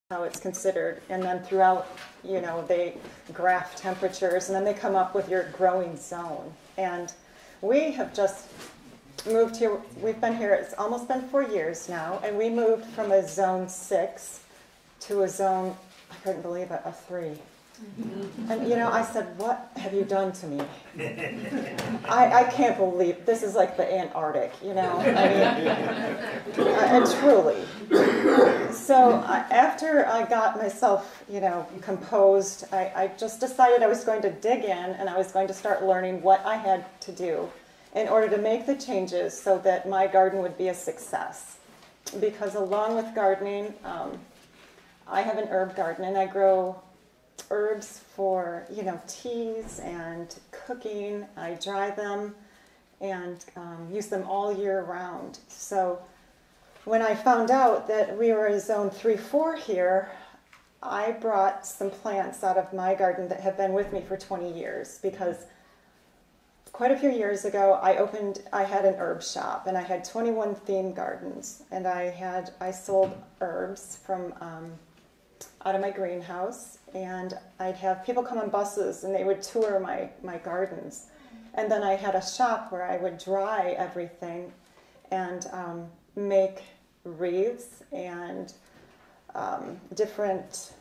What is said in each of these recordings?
how it's considered. And then throughout, they graph temperatures, and then they come up with your growing zone. And we have just moved here. We've been here, it's almost been 4 years now, and we moved from a zone 6 to a zone, I couldn't believe it, a 3. And I said, what have you done to me? I can't believe this is like the Antarctic, and truly. So after I got myself, composed, I just decided I was going to dig in and I was going to start learning what I had to do in order to make the changes so that my garden would be a success. Because along with gardening, I have an herb garden and I grow herbs for, teas and cooking. I dry them and use them all year round. So when I found out that we were in zone 3-4 here, I brought some plants out of my garden that have been with me for 20 years because quite a few years ago I had an herb shop and I had 21 theme gardens, and I sold herbs from out of my greenhouse, and I'd have people come on buses and they would tour my gardens. And then I had a shop where I would dry everything and make wreaths and different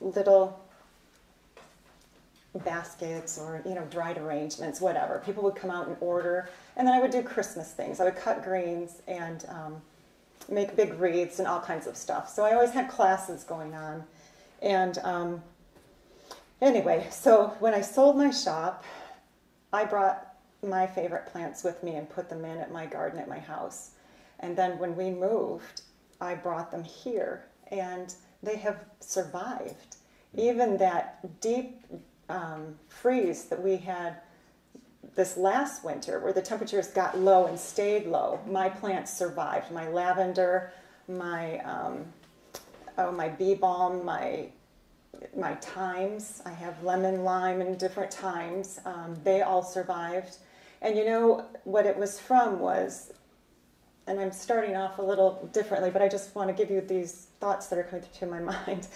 little baskets or dried arrangements, whatever. People would come out and order, and then I would do Christmas things. I would cut greens and make big wreaths and all kinds of stuff. So I always had classes going on. And anyway, so when I sold my shop, I brought my favorite plants with me and put them in at my garden at my house. And then when we moved, I brought them here, and they have survived. Even that deep freeze that we had this last winter, where the temperatures got low and stayed low, my plants survived. My lavender, my bee balm, my thymes. I have lemon, lime, and different thymes. They all survived. And what it was from was, and I'm starting off a little differently, but I just want to give you these thoughts that are coming to my mind.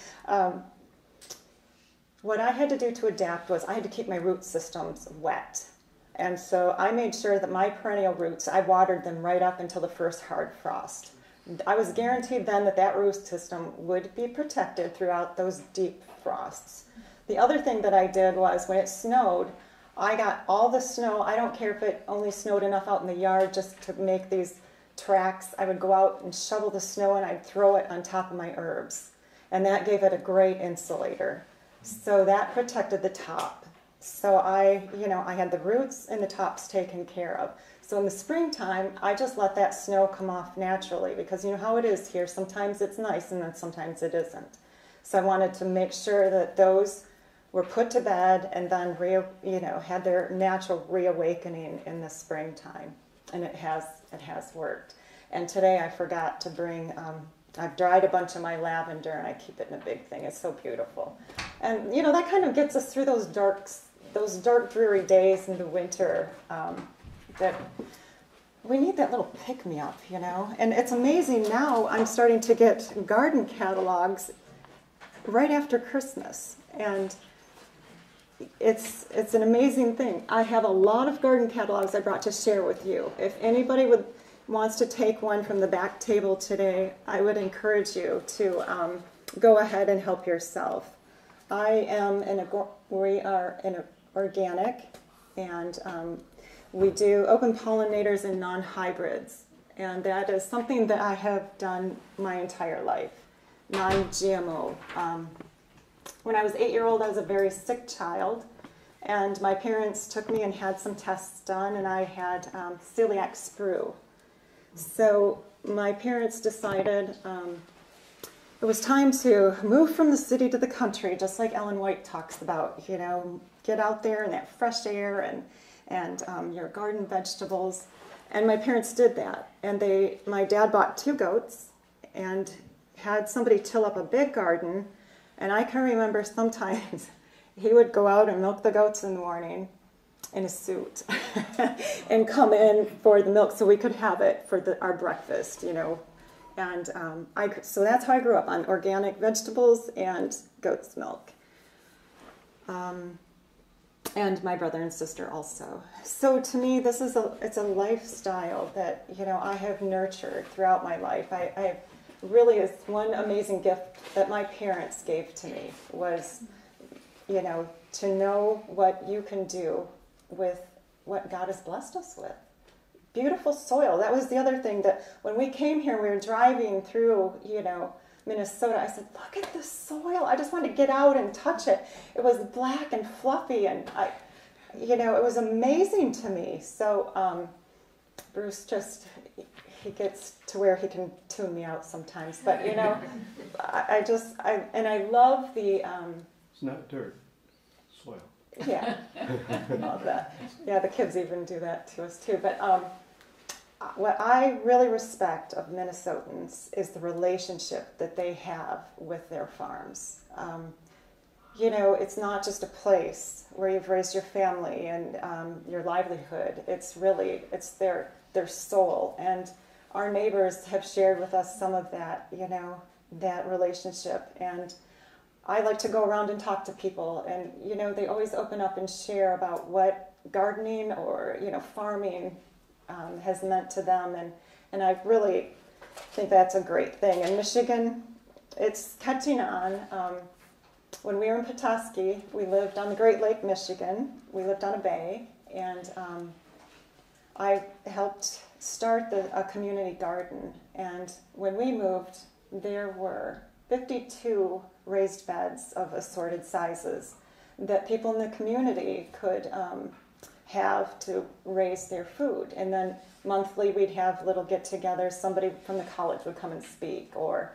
What I had to do to adapt was I had to keep my root systems wet. And so I made sure that my perennial roots, I watered them right up until the first hard frost. I was guaranteed then that root system would be protected throughout those deep frosts. The other thing that I did was when it snowed, I got all the snow. I don't care if it only snowed enough out in the yard just to make these tracks. I would go out and shovel the snow and I'd throw it on top of my herbs. And that gave it a great insulator. So that protected the top. So I had the roots and the tops taken care of. So in the springtime, I just let that snow come off naturally because you know how it is here. Sometimes it's nice and then sometimes it isn't. So I wanted to make sure that those were put to bed and then had their natural reawakening in the springtime. And it has worked. And today I forgot to bring, I've dried a bunch of my lavender and I keep it in a big thing. It's so beautiful. And that kind of gets us through those dark, dreary days in the winter. That we need that little pick-me-up, And it's amazing now I'm starting to get garden catalogs right after Christmas. And it's an amazing thing. I have a lot of garden catalogs I brought to share with you. If anybody wants to take one from the back table today, I would encourage you to go ahead and help yourself. We are in organic, and we do open pollinators and non-hybrids, and that is something that I have done my entire life, non-GMO. When I was 8-year-old, I was a very sick child, and my parents took me and had some tests done, and I had celiac sprue. So my parents decided it was time to move from the city to the country, just like Ellen White talks about, get out there in that fresh air and your garden vegetables. And my parents did that. And my dad bought 2 goats and had somebody till up a big garden. And I can remember sometimes he would go out and milk the goats in the morning in a suit and come in for the milk so we could have it for our breakfast, And so that's how I grew up, on organic vegetables and goat's milk. And my brother and sister also. So to me, it's a lifestyle that, I have nurtured throughout my life. I really, is one amazing gift that my parents gave to me was, to know what you can do with what God has blessed us with. Beautiful soil. That was the other thing, that when we came here, we were driving through, Minnesota. I said, look at this soil. I just wanted to get out and touch it. It was black and fluffy, and it was amazing to me. So Bruce he gets to where he can tune me out sometimes. But, I love the... It's not dirt, soil. Yeah, love that. Yeah, the kids even do that to us too. But what I really respect of Minnesotans is the relationship that they have with their farms. It's not just a place where you've raised your family and your livelihood. It's their soul. And our neighbors have shared with us some of that, that relationship. And I like to go around and talk to people, and they always open up and share about what gardening or farming has meant to them, and I really think that's a great thing. In Michigan, it's catching on. When we were in Petoskey, we lived on the Great Lake, Michigan. We lived on a bay, and I helped start a community garden. And when we moved, there were 52 raised beds of assorted sizes that people in the community could have to raise their food. And then monthly we'd have little get-togethers. Somebody from the college would come and speak, or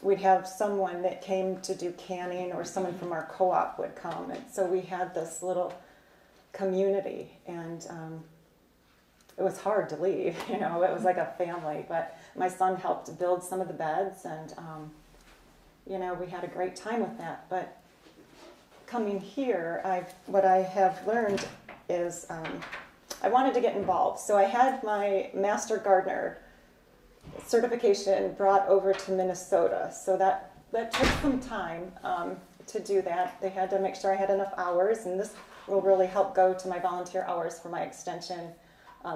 we'd have someone that came to do canning, or someone from our co-op would come. And so we had this little community, and it was hard to leave. It was like a family. But my son helped build some of the beds, and we had a great time with that. But coming here, what I have learned is I wanted to get involved. So I had my Master Gardener certification brought over to Minnesota. So that took some time to do that. They had to make sure I had enough hours, and this will really help go to my volunteer hours for my extension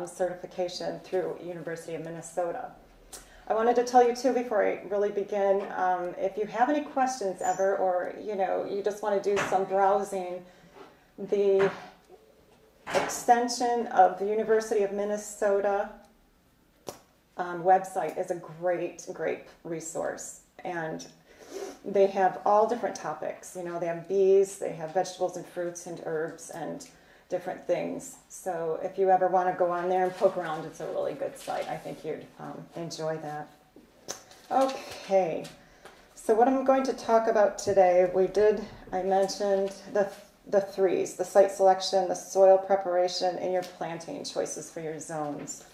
certification through University of Minnesota. I wanted to tell you too, before I really begin, if you have any questions ever, or you just want to do some browsing, the extension of the University of Minnesota website is a great resource, and they have all different topics. They have bees, they have vegetables and fruits and herbs and different things. So if you ever want to go on there and poke around, it's a really good site. I think you'd enjoy that. Okay, so what I'm going to talk about today, I mentioned the threes: the site selection, the soil preparation, and your planting choices for your zones.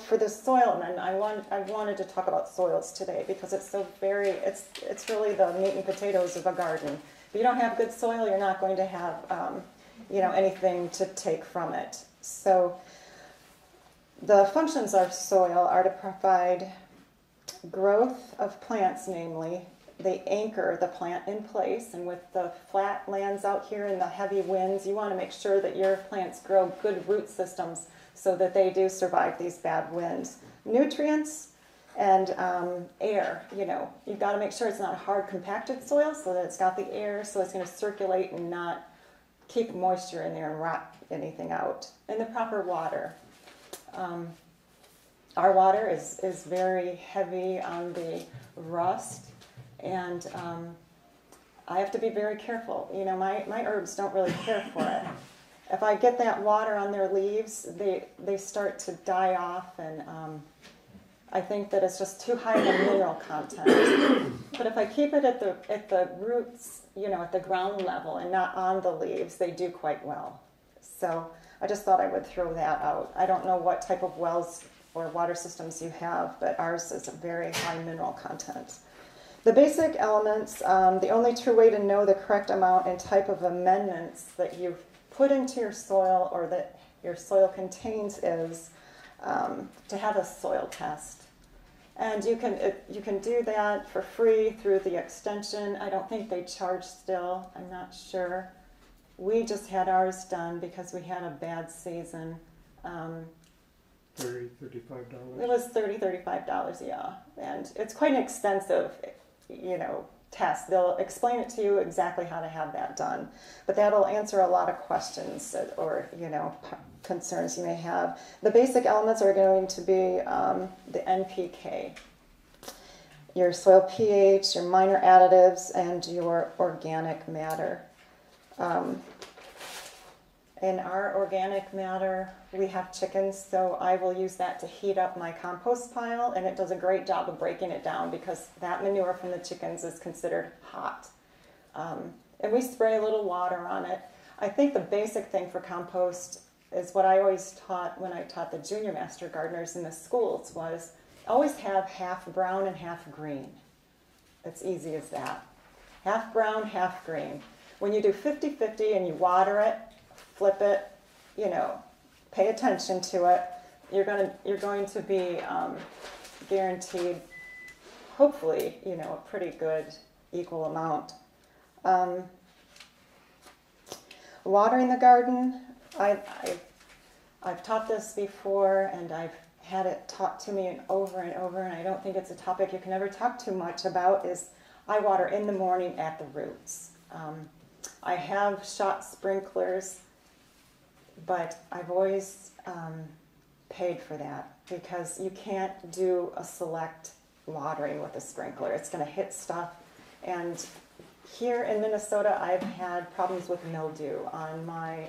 For the soil, and I wanted to talk about soils today because it's it's really the meat and potatoes of a garden. If you don't have good soil, you're not going to have anything to take from it. So the functions of soil are to provide growth of plants, namely. They anchor the plant in place, and with the flat lands out here and the heavy winds, you want to make sure that your plants grow good root systems so that they do survive these bad winds. Nutrients and air, you've got to make sure it's not a hard compacted soil, so that it's got the air, so it's going to circulate and not keep moisture in there and rot anything out. And the proper water. Our water is very heavy on the rust, and I have to be very careful. My herbs don't really care for it. If I get that water on their leaves, they start to die off, and I think that it's just too high of a mineral content. But if I keep it at the roots, at the ground level and not on the leaves, they do quite well. So I just thought I would throw that out. I don't know what type of wells or water systems you have, but ours is a very high mineral content. The basic elements, the only true way to know the correct amount and type of amendments that you've put into your soil or that your soil contains is to have a soil test. And you can do that for free through the extension. I don't think they charge still. I'm not sure. We just had ours done because we had a bad season. $35. It was $35, yeah. And it's quite an extensive, test. They'll explain it to you exactly how to have that done. But that'll answer a lot of questions or, concerns you may have. The basic elements are going to be the NPK, your soil pH, your minor additives, and your organic matter. In our organic matter, we have chickens, so I will use that to heat up my compost pile, and it does a great job of breaking it down because that manure from the chickens is considered hot. And we spray a little water on it. I think the basic thing for compost is what I always taught when I taught the junior master gardeners in the schools was always have half brown and half green. It's easy as that. Half brown, half green. When you do 50-50 and you water it, flip it, pay attention to it, you're going to be guaranteed, hopefully, a pretty good equal amount. Watering the garden, I've taught this before, and I've had it taught to me over and over, and I don't think it's a topic you can ever talk too much about, is I water in the morning at the roots. I have shot sprinklers, but I've always paid for that because you can't do a select watering with a sprinkler. It's going to hit stuff. And here in Minnesota, I've had problems with mildew on my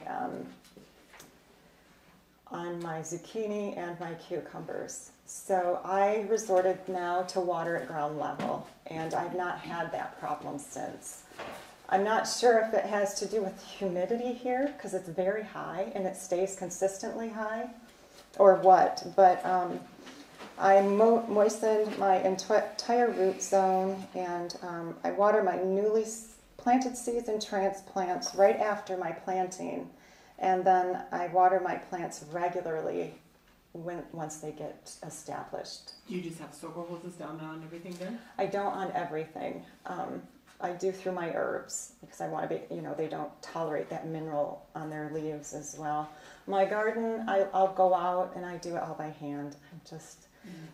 zucchini and my cucumbers. So I resorted now to water at ground level, and I've not had that problem since. I'm not sure if it has to do with humidity here, because it's very high and it stays consistently high, or what, but I moistened my entire root zone, and I water my newly planted seeds and transplants right after my planting, and then I water my plants regularly once they get established. Do you just have soaker hoses down on everything there? I don't on everything. I do through my herbs because I want to be, they don't tolerate that mineral on their leaves as well. My garden, I'll go out and I do it all by hand.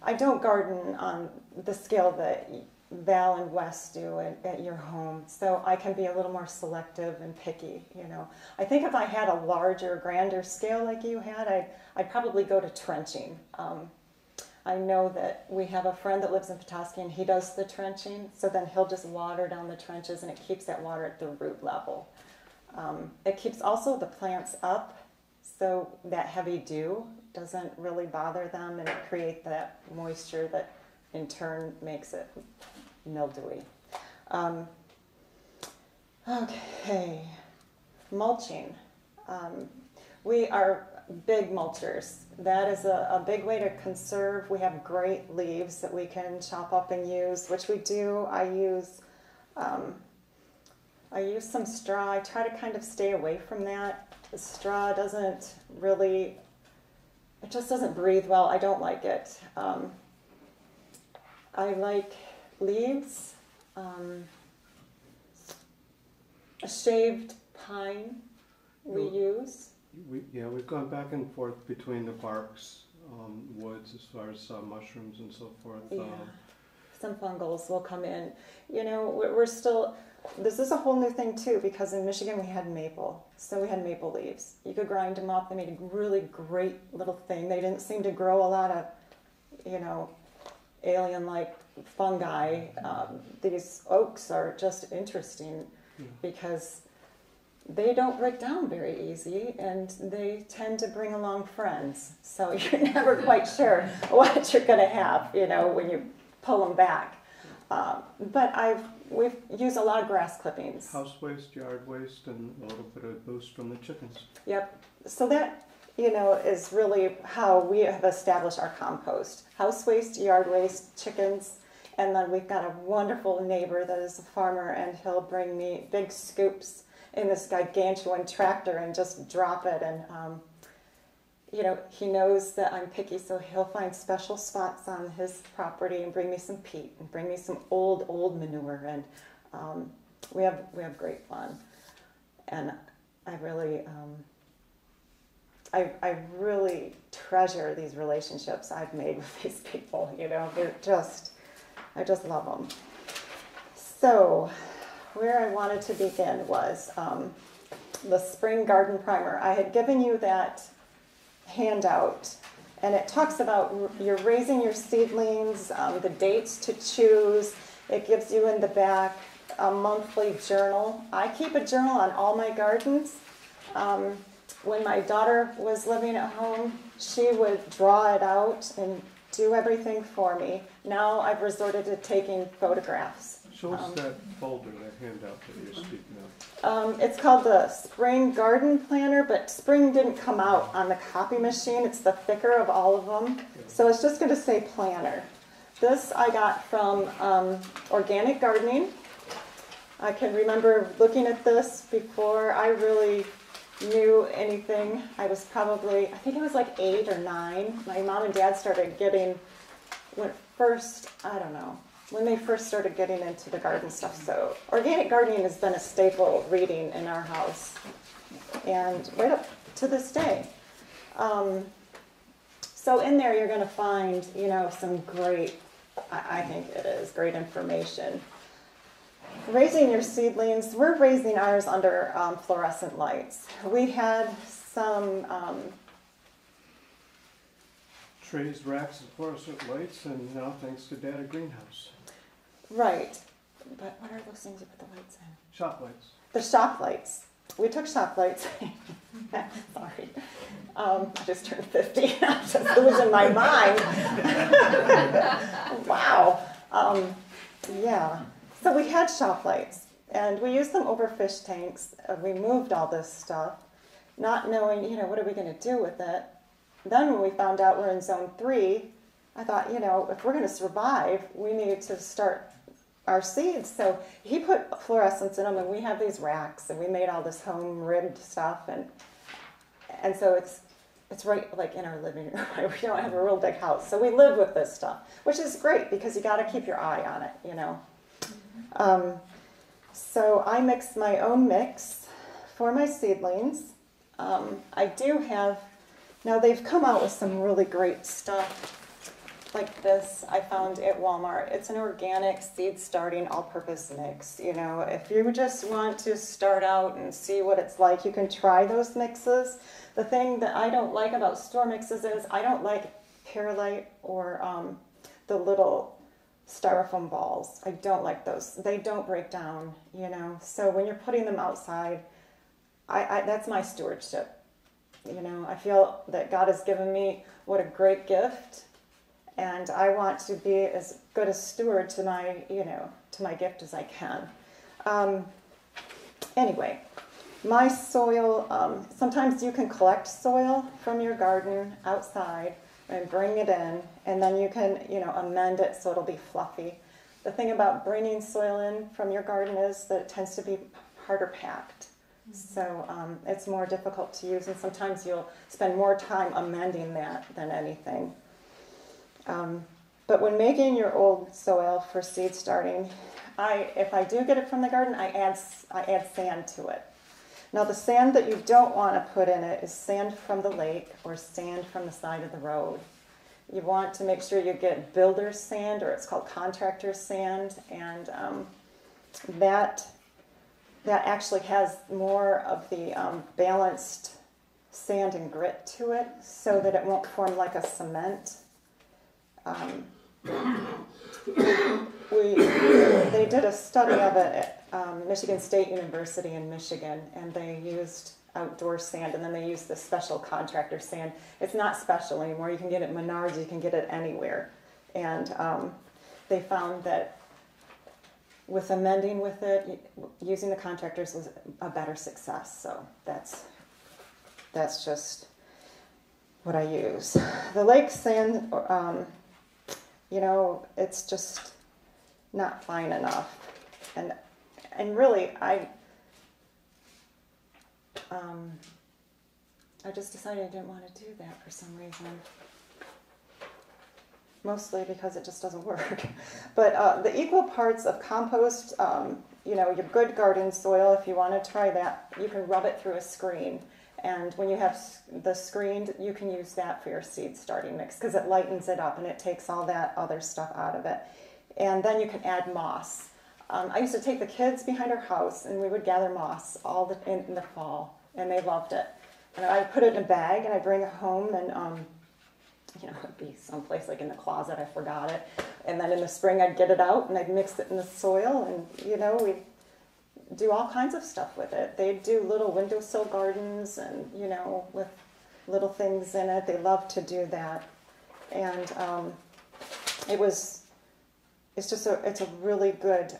I don't garden on the scale that Val and Wes do at your home, so I can be a little more selective and picky. I think if I had a larger, grander scale like you had, I'd probably go to trenching. I know that we have a friend that lives in Petoskey and he does the trenching, so then he'll just water down the trenches and it keeps that water at the root level. It keeps also the plants up, so that heavy dew doesn't really bother them and it creates that moisture that in turn makes it mildewy. Okay, mulching. We are big mulchers. That is a big way to conserve. We have great leaves that we can chop up and use, which we do. I use some straw. I try to kind of stay away from that. The straw doesn't really, it just doesn't breathe well. I don't like it. I like leaves, a shaved pine we use. We've gone back and forth between the barks, woods, as far as mushrooms and so forth. Yeah. Some fungals will come in. We're still, this is a whole new thing too, because in Michigan we had maple. So we had maple leaves. You could grind them up. They made a really great little thing. They didn't seem to grow a lot of, alien-like fungi. These oaks are just interesting because they don't break down very easy, and they tend to bring along friends. So you're never quite sure what you're going to have, when you pull them back. But we've used a lot of grass clippings. House waste, yard waste, and a little bit of boost from the chickens. Yep. So that, is really how we have established our compost. House waste, yard waste, chickens, and then we've got a wonderful neighbor that is a farmer, and he'll bring me big scoops in this gargantuan tractor and just drop it, and he knows that I'm picky, so he'll find special spots on his property and bring me some peat and bring me some old manure, and we have great fun. And I really I really treasure these relationships I've made with these people. They're I just love them. So, where I wanted to begin was the spring garden primer. I had given you that handout, and it talks about you're raising your seedlings, the dates to choose. It gives you in the back a monthly journal. I keep a journal on all my gardens. When my daughter was living at home, she would draw it out and do everything for me. Now I've resorted to taking photographs. Show us that folder, that handout that you're speaking of. It's called the Spring Garden Planner, but spring didn't come out on the copy machine. It's the thicker of all of them. So it's just going to say planner. This I got from Organic Gardening. I can remember looking at this before I really knew anything. I think it was like 8 or 9. My mom and dad started getting, when they first started getting into the garden stuff. So Organic Gardening has been a staple reading in our house, and right up to this day. So in there you're going to find, some great, I think it is, great information. Raising your seedlings, we're raising ours under fluorescent lights. We had some Trays, racks, and fluorescent lights, and now thanks to Dad, a greenhouse. Right, but what are those things you put the lights in? Shop lights. The shop lights. We took shop lights. Sorry. I just turned 50. I'm just losing my mind. Wow. Yeah. So we had shop lights, and we used them over fish tanks. We moved all this stuff, not knowing, what are we going to do with it? Then when we found out we're in zone 3, I thought, if we're going to survive, we need to start our seeds. So he put fluorescents in them, and we have these racks, and we made all this home ribbed stuff, and so it's right like in our living room. We don't have a real big house, so we live with this stuff, which is great because you got to keep your eye on it, So I mix my own mix for my seedlings. I do have, now they've come out with some really great stuff like this I found at Walmart. It's an organic seed starting all-purpose mix. If you just want to start out and see what it's like, you can try those mixes. The thing that I don't like about store mixes is I don't like perlite or the little styrofoam balls. I don't like those. They don't break down, So when you're putting them outside, I that's my stewardship. I feel that God has given me what a great gift, and I want to be as good a steward to my gift as I can. Anyway, my soil, sometimes you can collect soil from your garden outside and bring it in, and then you can, amend it so it'll be fluffy. The thing about bringing soil in from your garden is that it tends to be harder packed. So it's more difficult to use, and sometimes you'll spend more time amending that than anything. But when making your old soil for seed starting, if I do get it from the garden, I add sand to it. Now the sand that you don't want to put in it is sand from the lake or sand from the side of the road. You want to make sure you get builder's sand, or it's called contractor's sand, and that actually has more of the balanced sand and grit to it, so that it won't form like a cement. They did a study of it at Michigan State University in Michigan, and they used outdoor sand, and then they used this special contractor sand. It's not special anymore. You can get it at Menards, you can get it anywhere. And they found that with amending with it, using the contractors was a better success. So that's just what I use. The lake sand, it's just not fine enough. And really, I just decided I didn't want to do that for some reason. Mostly because it just doesn't work. But the equal parts of compost, your good garden soil, if you want to try that, you can rub it through a screen. And when you have the screen, you can use that for your seed starting mix because it lightens it up and it takes all that other stuff out of it. And then you can add moss. I used to take the kids behind our house and we would gather moss in the fall, and they loved it. And I'd put it in a bag and I'd bring it home, and it'd be someplace like in the closet, I forgot it. And then in the spring I'd get it out and I'd mix it in the soil, and we'd do all kinds of stuff with it. They'd do little windowsill gardens and, with little things in it. They love to do that. And it's a really good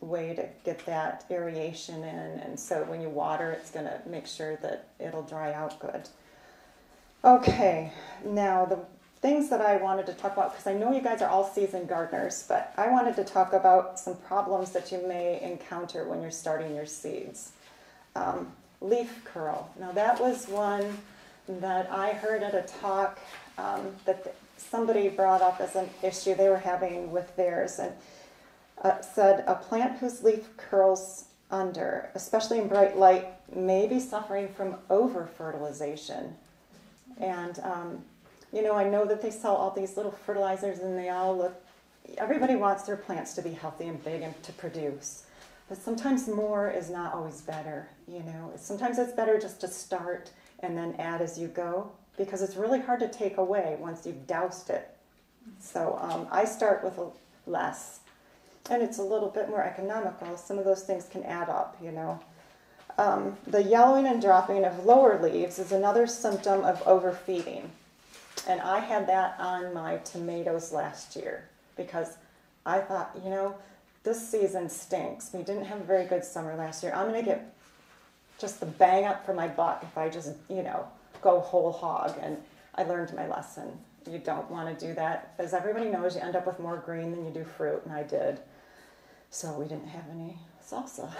way to get that aeration in. And so when you water, it's going to make sure that it'll dry out good. Okay, now the things that I wanted to talk about, because I know you guys are all seasoned gardeners, but I wanted to talk about some problems that you may encounter when you're starting your seeds. Leaf curl. Now that was one that I heard at a talk that somebody brought up as an issue they were having with theirs, and said a plant whose leaf curls under, especially in bright light, may be suffering from over-fertilization. And, I know that they sell all these little fertilizers and they all look, everybody wants their plants to be healthy and big and to produce. But sometimes more is not always better, Sometimes it's better just to start and then add as you go, because it's really hard to take away once you've doused it. So I start with less. And it's a little bit more economical. Some of those things can add up, The yellowing and dropping of lower leaves is another symptom of overfeeding. And I had that on my tomatoes last year because I thought, this season stinks. We didn't have a very good summer last year. I'm going to get just the bang up for my buck if I just, go whole hog. And I learned my lesson. You don't want to do that. As everybody knows, you end up with more green than you do fruit, and I did. So we didn't have any salsa.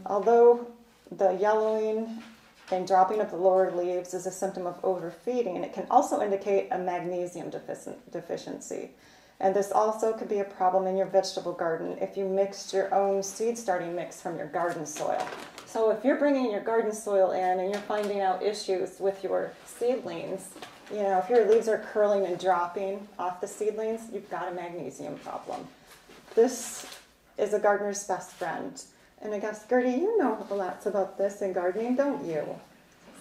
Although the yellowing and dropping of the lower leaves is a symptom of overfeeding, and it can also indicate a magnesium deficiency. And this also could be a problem in your vegetable garden if you mixed your own seed starting mix from your garden soil. So if you're bringing your garden soil in and you're finding out issues with your seedlings, if your leaves are curling and dropping off the seedlings, you've got a magnesium problem. This is a gardener's best friend. And I guess, Gertie, you know lots about this in gardening, don't you?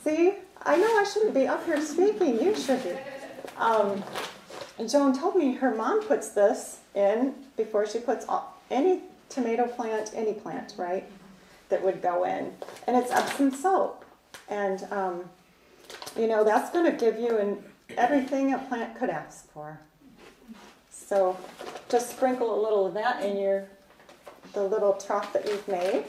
See, I know I shouldn't be up here speaking. You should be. Joan told me her mom puts this in before she puts any tomato plant, any plant, right, that would go in. And it's Epsom salt. And, that's going to give you everything a plant could ask for. So just sprinkle a little of that in the little trough that you've made.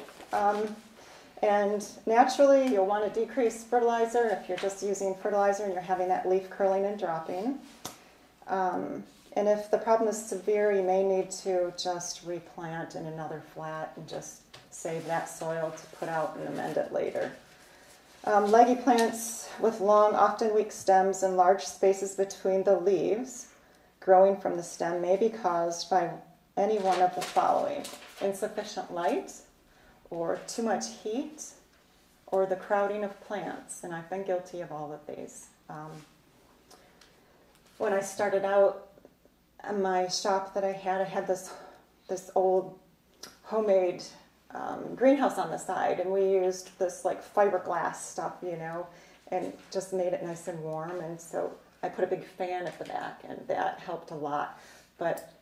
And naturally, you'll want to decrease fertilizer if you're just using fertilizer and you're having that leaf curling and dropping. And if the problem is severe, you may need to just replant in another flat and just save that soil to put out and amend it later. Leggy plants with long, often weak stems and large spaces between the leaves growing from the stem may be caused by any one of the following: insufficient light, or too much heat, or the crowding of plants. And I've been guilty of all of these. When I started out in my shop that I had this old homemade greenhouse on the side, and we used this like fiberglass stuff, and just made it nice and warm. And so I put a big fan at the back, and that helped a lot. But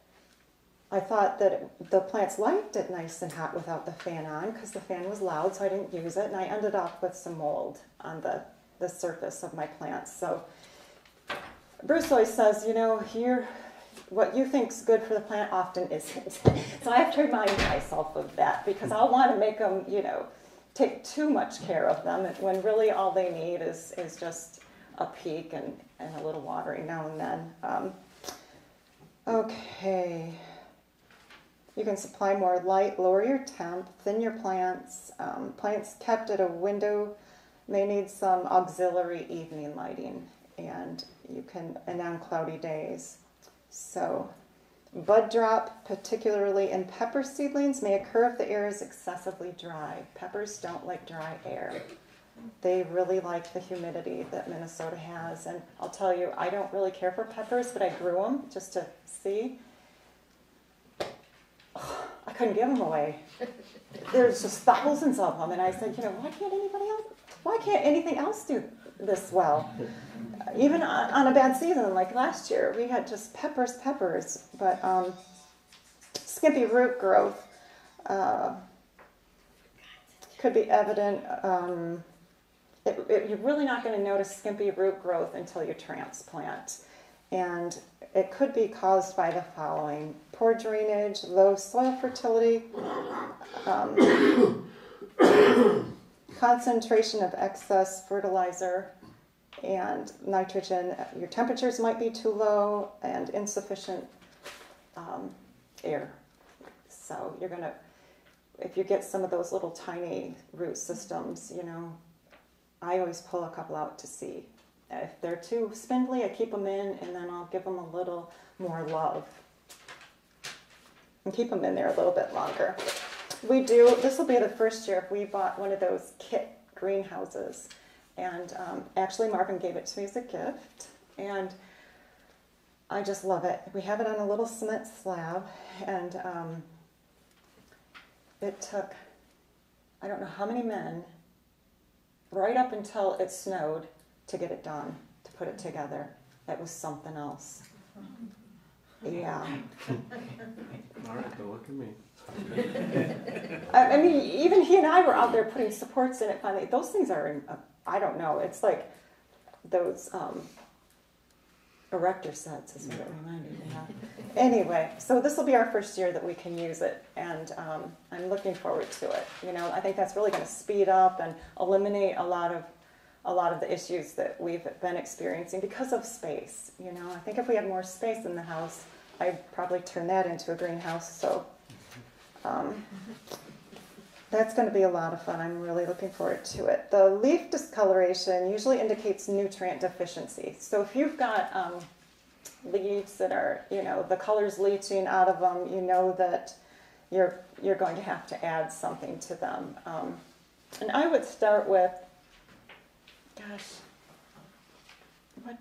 I thought that the plants liked it nice and hot without the fan on because the fan was loud, so I didn't use it, and I ended up with some mold on the surface of my plants. So Bruce always says, what you think's good for the plant often isn't. So I have to remind myself of that because I'll want to make them, take too much care of them when really all they need is just a peek and a little watering now and then. Okay. You can supply more light, lower your temp, thin your plants. Plants kept at a window may need some auxiliary evening lighting, and on cloudy days. So, bud drop, particularly in pepper seedlings, may occur if the air is excessively dry. Peppers don't like dry air. They really like the humidity that Minnesota has. And I'll tell you, I don't really care for peppers, but I grew them just to see. I couldn't give them away. There's just thousands of them. And I said, why can't anything else do this well? Even on a bad season like last year, we had just peppers. But skimpy root growth could be evident. You're really not going to notice skimpy root growth until you transplant. And it could be caused by the following: poor drainage, low soil fertility, concentration of excess fertilizer and nitrogen. Your temperatures might be too low, and insufficient air. So you're going to, if you get some of those little tiny root systems, I always pull a couple out to see. If they're too spindly, I keep them in, and then I'll give them a little more love and keep them in there a little bit longer. This will be the first year if we bought one of those kit greenhouses. And actually Marvin gave it to me as a gift, and I just love it. We have it on a little cement slab, and it took, I don't know how many men, right up until it snowed, to get it done, to put it together. It was something else. Yeah. All right, don't look at me. I mean, even he and I were out there putting supports in it finally. Those things are, I don't know, it's like those erector sets is what it reminded me of. Anyway, so this will be our first year that we can use it, and I'm looking forward to it. I think that's really going to speed up and eliminate a lot of the issues that we've been experiencing because of space. I think if we had more space in the house, I'd probably turn that into a greenhouse. So that's going to be a lot of fun. I'm really looking forward to it. The leaf discoloration usually indicates nutrient deficiency. So if you've got leaves that are, the color's leaching out of them, you know that you're going to have to add something to them. And I would start with, what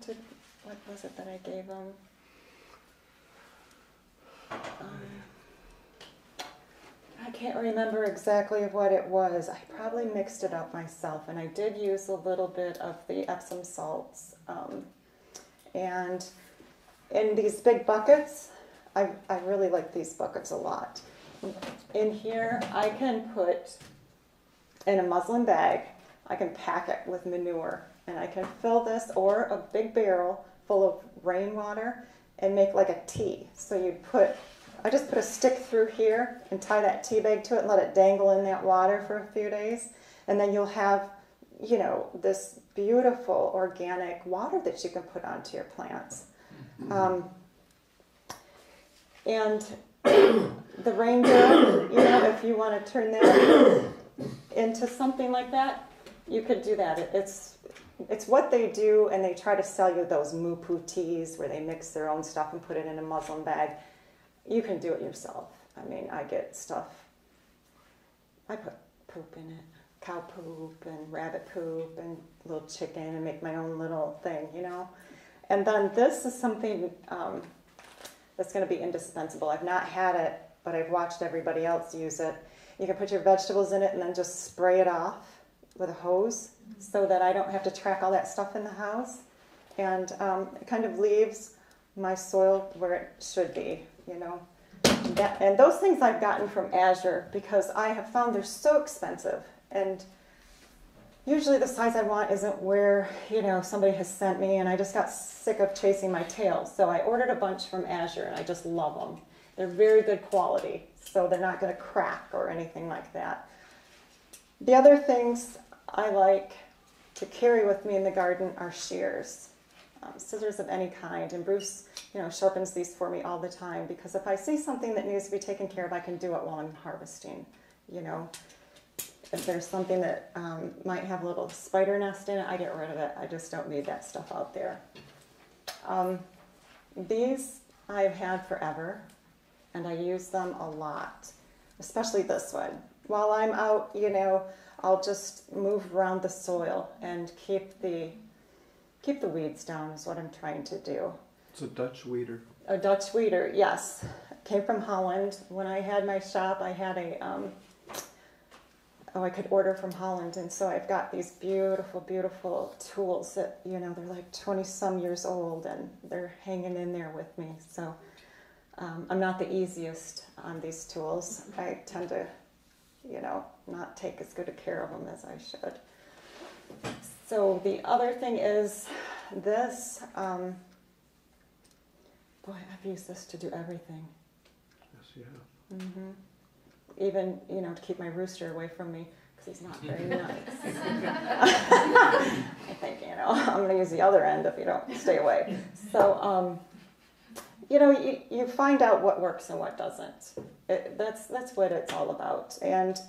was it that I gave them? I can't remember exactly what it was. I probably mixed it up myself, and I did use a little bit of the Epsom salts. And in these big buckets, I really like these buckets a lot. In here, I can put in a muslin bag, I can pack it with manure, and I can fill this or a big barrel full of rainwater and make like a tea. So I just put a stick through here and tie that tea bag to it and let it dangle in that water for a few days. And then you'll have, this beautiful organic water that you can put onto your plants. And the rain barrel, if you want to turn that into something like that, you could do that. It's what they do, and they try to sell you those moo-poo teas where they mix their own stuff and put it in a muslin bag. You can do it yourself. I mean, I get stuff. I put poop in it, cow poop and rabbit poop and little chicken, and make my own little thing, And then this is something that's going to be indispensable. I've not had it, but I've watched everybody else use it. You can put your vegetables in it and then just spray it off with a hose so that I don't have to track all that stuff in the house. And it kind of leaves my soil where it should be, And those things I've gotten from Azure because I have found they're so expensive. And usually the size I want isn't where, somebody has sent me, and I just got sick of chasing my tail. So I ordered a bunch from Azure, and I just love them. They're very good quality, so they're not going to crack or anything like that. The other things I like to carry with me in the garden are shears. scissors of any kind. And Bruce, sharpens these for me all the time, because if I see something that needs to be taken care of, I can do it while I'm harvesting. If there's something that might have a little spider nest in it, I get rid of it. I just don't need that stuff out there. These I've had forever, and I use them a lot, especially this one. While I'm out, I'll just move around the soil and keep the weeds down is what I'm trying to do. It's a Dutch weeder. A Dutch weeder, yes. Came from Holland. When I had my shop, I had I could order from Holland, and so I've got these beautiful, beautiful tools that, they're like 20-some years old, and they're hanging in there with me. So I'm not the easiest on these tools. I tend to, not take as good a care of them as I should. So the other thing is this. Boy, I've used this to do everything. Yes, you have. Mm-hmm. Even, to keep my rooster away from me, because he's not very nice. I think, I'm going to use the other end if you don't stay away. So, you find out what works and what doesn't. That's what it's all about. And,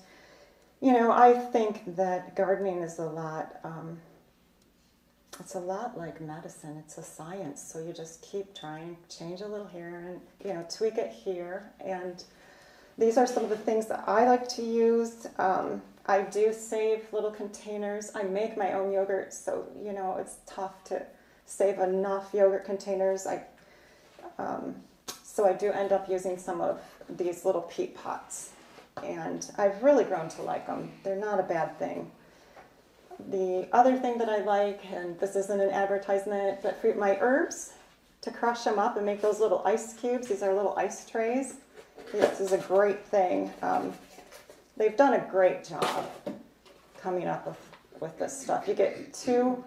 I think that gardening is it's a lot like medicine. It's a science. So you just keep trying, change a little here and, tweak it here. And these are some of the things that I like to use. I do save little containers. I make my own yogurt, so, it's tough to save enough yogurt containers. So I do end up using some of these little peat pots. And I've really grown to like them. They're not a bad thing. The other thing that I like, and this isn't an advertisement, but for my herbs, to crush them up and make those little ice cubes. These are little ice trays. This is a great thing. They've done a great job coming up with this stuff. You get 2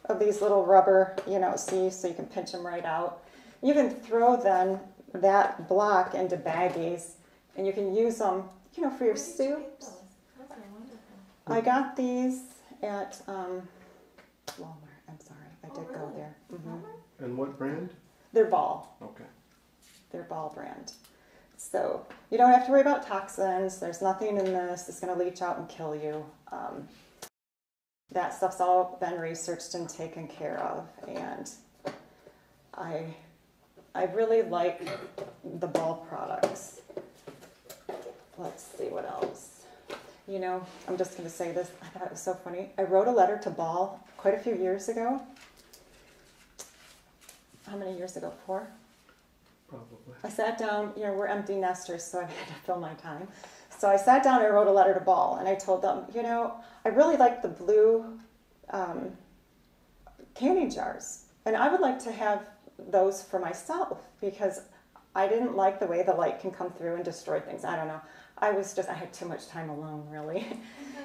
of these little rubber, sieves, so you can pinch them right out. You can throw then that block into baggies, and you can use them, for your soups. I got these at Walmart. I'm sorry, I did go there. Mm-hmm. And what brand? They're Ball. Okay. They're Ball brand. So you don't have to worry about toxins. There's nothing in this that's going to leach out and kill you. That stuff's all been researched and taken care of. And I really like the Ball products. Let's see what else. I'm just going to say this. I thought it was so funny. I wrote a letter to Ball quite a few years ago. How many years ago? 4? Probably. I sat down, we're empty nesters, so I had to fill my time. So I sat down and I wrote a letter to Ball, and I told them, I really like the blue canning jars, and I would like to have those for myself, because I didn't like the way the light can come through and destroy things. I don't know. I had too much time alone, really,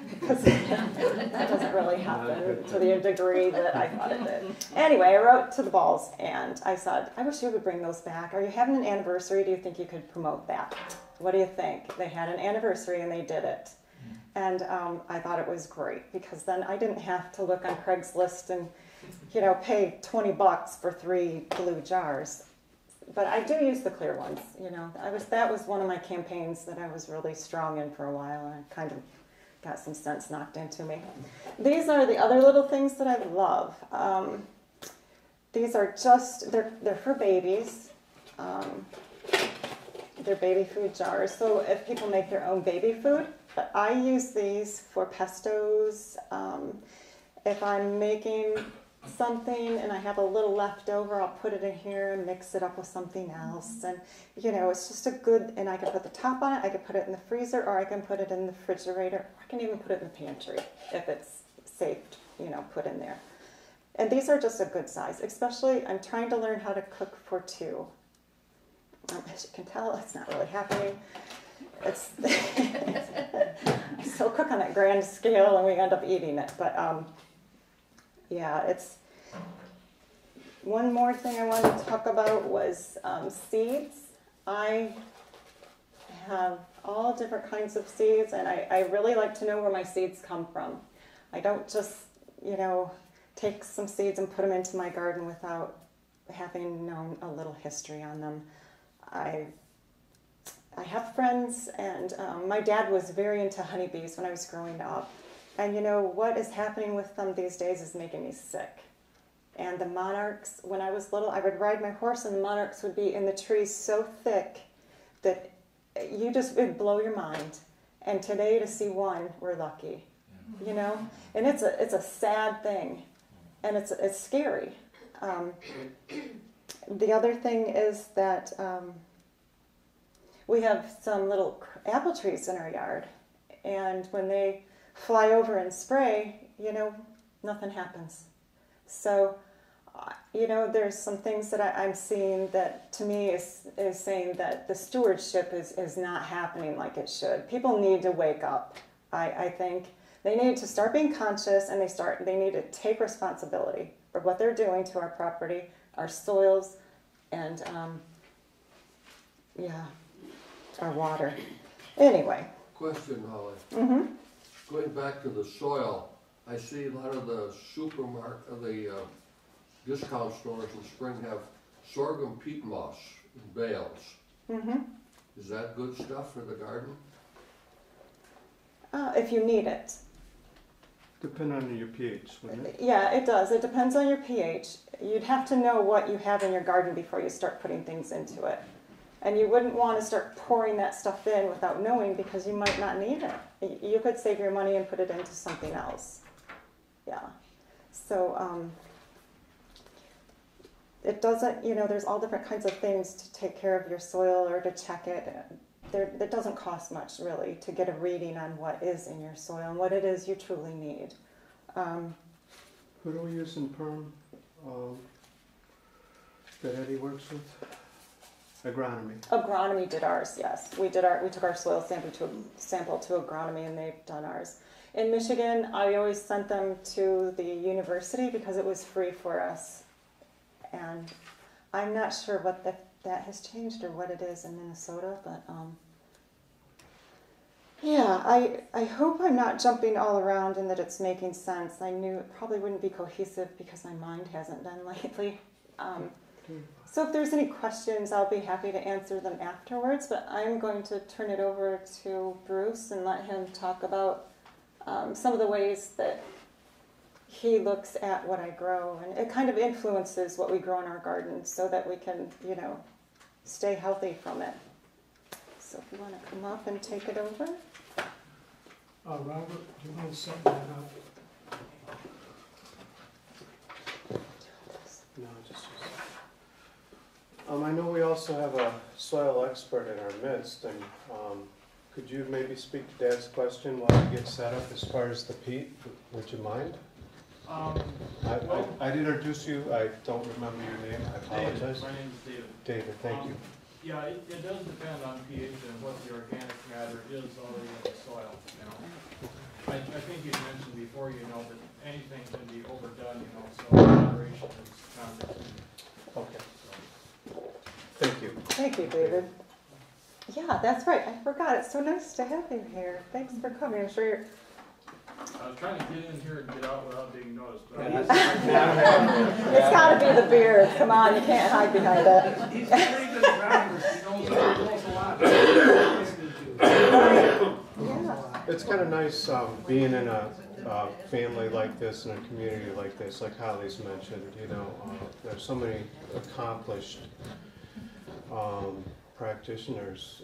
because that doesn't really happen to the degree that I thought it did. Anyway, I wrote to the Balls, and I said, I wish you would bring those back. Are you having an anniversary? Do you think you could promote that? What do you think? They had an anniversary, and they did it. And I thought it was great, because then I didn't have to look on Craigslist and, pay $20 for 3 blue jars. But I do use the clear ones, that was one of my campaigns that I was really strong in for a while, and I kind of got some sense knocked into me. These are the other little things that I love. These are they're for babies. They're baby food jars, so if people make their own baby food, but I use these for pestos. If I'm making something and I have a little left over, I'll put it in here and mix it up with something else. And it's just and I can put the top on it, I can put it in the freezer, or I can put it in the refrigerator, or I can even put it in the pantry if it's safe, put in there. And these are just a good size, especially I'm trying to learn how to cook for 2. As you can tell, it's not really happening. It's I still cook on that grand scale, and we end up eating it, but it's one more thing I wanted to talk about was seeds. I have all different kinds of seeds, and I really like to know where my seeds come from. I don't just, take some seeds and put them into my garden without having known a little history on them. I have friends, and my dad was very into honeybees when I was growing up. And you know, what is happening with them these days is making me sick. And the monarchs, when I was little, I would ride my horse and the monarchs would be in the trees so thick that it'd blow your mind. And today to see one, we're lucky, you know? And it's a sad thing, and it's scary. The other thing is that we have some little apple trees in our yard, and when they fly over and spray, you know, nothing happens. So, you know, there's some things that I'm seeing that to me is saying that the stewardship is not happening like it should. People need to wake up. I think they need to start being conscious, and they need to take responsibility for what they're doing to our property, our soils, and our water. Anyway. Question, Holly. Mm-hmm. Going back to the soil, I see a lot of the discount stores in spring have sorghum peat moss in bales. Mm-hmm. Is that good stuff for the garden? If you need it. Depend on your pH, wouldn't it? Yeah, it does. It depends on your pH. You'd have to know what you have in your garden before you start putting things into it. And you wouldn't want to start pouring that stuff in without knowing, because you might not need it. You could save your money and put it into something else. Yeah. So it doesn't, you know, there's all different kinds of things to take care of your soil or to check it. That doesn't cost much, really, to get a reading on what is in your soil and what it is you truly need. Who do we use in Perm that Eddie works with? Agronomy. Agronomy did ours, yes. We took our soil sample to agronomy, and they've done ours. In Michigan, I always sent them to the university because it was free for us. And I'm not sure what that has changed or what it is in Minnesota, but yeah, I hope I'm not jumping all around and that it's making sense. I knew it probably wouldn't be cohesive because my mind hasn't been lately. So if there's any questions, I'll be happy to answer them afterwards, but I'm going to turn it over to Bruce and let him talk about some of the ways that he looks at what I grow, and it kind of influences what we grow in our garden so that we can, you know, stay healthy from it. So if you want to come up and take it over. Robert, do you want to set that up? No, just. I know we also have a soil expert in our midst, and could you maybe speak to Dad's question while we get set up as far as the peat? Would you mind? I'd introduce you. I don't remember your name. I apologize. My name is David. David, thank you. Yeah, it does depend on pH and what the organic matter is already in the soil, you know. I think you mentioned before, you know, that anything can be overdone, you know, so moderation is conduct. Okay. Thank you. Thank you, David. Yeah, that's right. I forgot. It's so nice to have you here. Thanks for coming. I'm sure you're... I was trying to get in here and get out without being noticed, but It's got to be the beard. Come on, you can't hide behind it. he's pretty good practice. He knows a lot. Yeah. It's kind of nice being in a family like this, in a community like this, like Holly's mentioned. You know, there's so many accomplished practitioners.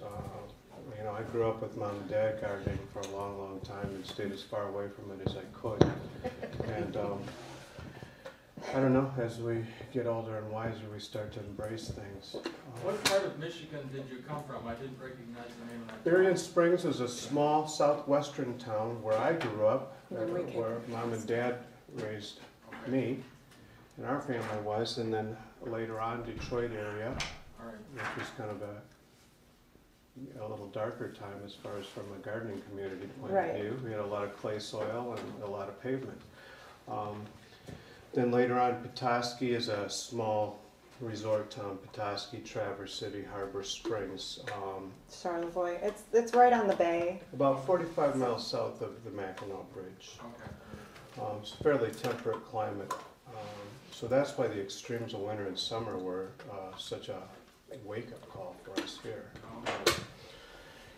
You know, I grew up with Mom and Dad gardening for a long, long time and stayed as far away from it as I could. And I don't know, as we get older and wiser, we start to embrace things. What part of Michigan did you come from? I didn't recognize the name of that. Berrien Springs is a small southwestern town where I grew up, where Mom and Dad raised me, and our family was, and then later on Detroit area, All right. which was kind of a little darker time as far as from a gardening community point Right. of view. We had a lot of clay soil and a lot of pavement. Then later on, Petoskey is a small resort town. Petoskey, Traverse City, Harbor Springs. Charlevoix. It's right on the bay. About 45 miles south of the Mackinac Bridge. Okay. It's a fairly temperate climate. So that's why the extremes of winter and summer were such a wake-up call for us here.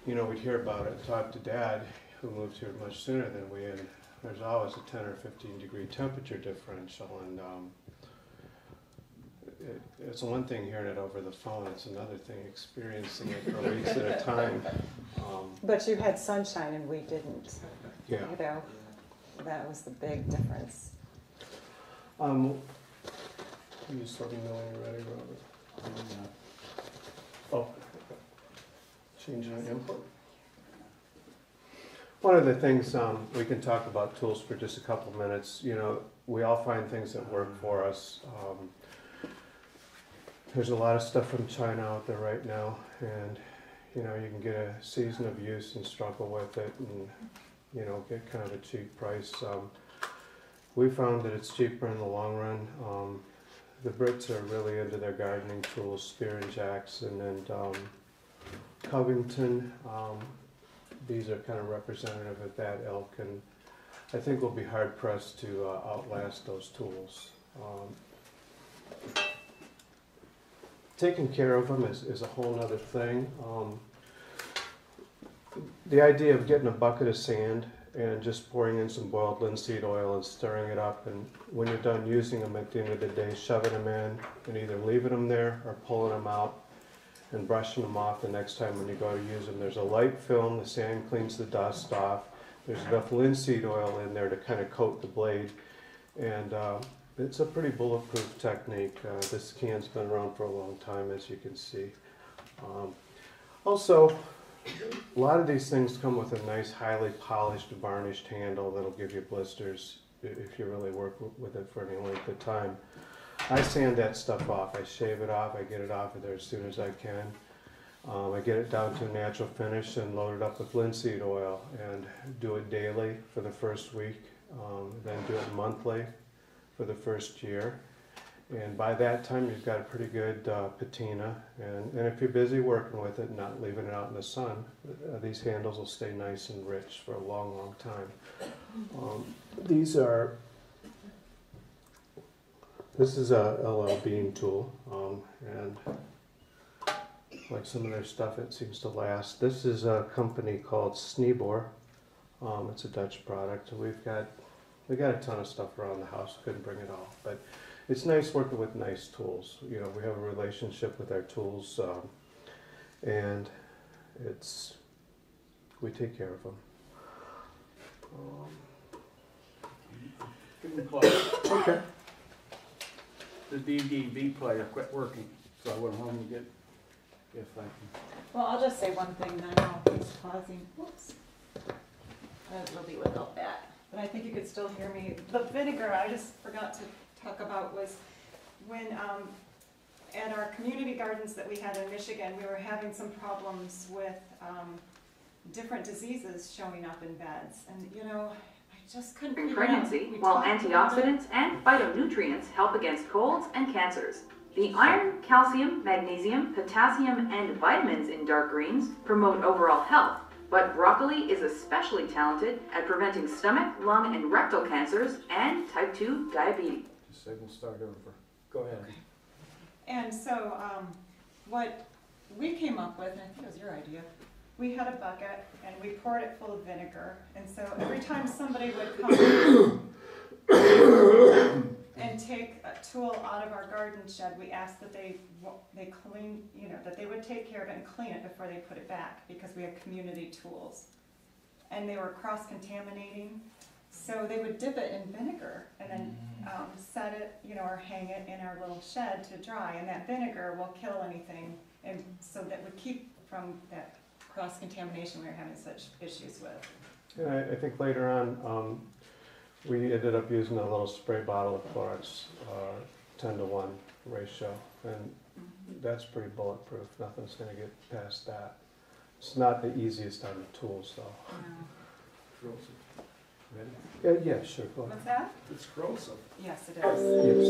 You know, we'd hear about it and talk to Dad, who moved here much sooner than we, and there's always a 10 or 15 degree temperature differential, and it's one thing hearing it over the phone, it's another thing experiencing it for weeks at a time. But you had sunshine and we didn't. Yeah. You know, that was the big difference. You just let me know when you're ready, Robert. Oh, changing input. One of the things we can talk about tools for just a couple minutes. You know, we all find things that work for us. There's a lot of stuff from China out there right now, and you know, you can get a season of use and struggle with it, and you know, get kind of a cheap price. We found that it's cheaper in the long run. The Brits are really into their gardening tools, Spear and Jackson and Covington. These are kind of representative of that ilk, and I think we'll be hard pressed to outlast those tools. Taking care of them is a whole other thing. The idea of getting a bucket of sand and just pouring in some boiled linseed oil and stirring it up, and when you're done using them at the end of the day, shoving them in and either leaving them there or pulling them out and brushing them off the next time when you go to use them. There's a light film, the sand cleans the dust off. There's enough linseed oil in there to kind of coat the blade, and it's a pretty bulletproof technique. This can's been around for a long time, as you can see. Also, a lot of these things come with a nice, highly polished, varnished handle that'll give you blisters if you really work with it for any length of time. I sand that stuff off. I shave it off. I get it off of there as soon as I can. I get it down to a natural finish and load it up with linseed oil and do it daily for the first week, then do it monthly for the first year. And by that time, you've got a pretty good patina. And if you're busy working with it and not leaving it out in the sun, these handles will stay nice and rich for a long, long time. This is a LL Bean tool, and like some of their stuff, it seems to last. This is a company called Sneebor. It's a Dutch product. We got a ton of stuff around the house. Couldn't bring it all, but it's nice working with nice tools. You know, we have a relationship with our tools, and we take care of them. Give them a plug. Okay. The DVD player quit working, so I went home to get, if I can. Well, I'll just say one thing that I know he's pausing. Whoops. We'll be without that. But I think you could still hear me. The vinegar, I just forgot to talk about, was when at our community gardens that we had in Michigan, we were having some problems with different diseases showing up in beds. And you know, I just couldn't In figure out. pregnancy, while antioxidants and phytonutrients help against colds and cancers. The iron, calcium, magnesium, potassium, and vitamins in dark greens promote overall health, but broccoli is especially talented at preventing stomach, lung, and rectal cancers and type 2 diabetes. Just say we'll start over. Go ahead. And so what we came up with, and I think it was your idea, we had a bucket and we poured it full of vinegar. And so every time somebody would come and take a tool out of our garden shed, we asked that they clean, you know, that they would take care of it and clean it before they put it back, because we had community tools. And they were cross-contaminating. So they would dip it in vinegar and then set it, you know, or hang it in our little shed to dry. And that vinegar will kill anything, and so that would keep from that cross-contamination we were having such issues with. Yeah, I think later on, we ended up using a little spray bottle of Clorox, 10-to-1 ratio, and that's pretty bulletproof. Nothing's going to get past that. It's not the easiest on the tools, though. Ready? Yeah, sure, go ahead. What's that? It's corrosive. Yes, it is.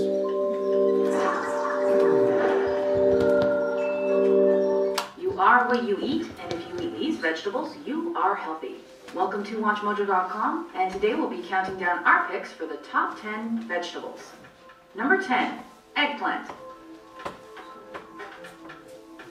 You are what you eat, and if you eat these vegetables, you are healthy. Welcome to WatchMojo.com, and today we'll be counting down our picks for the top 10 vegetables. Number 10, eggplant.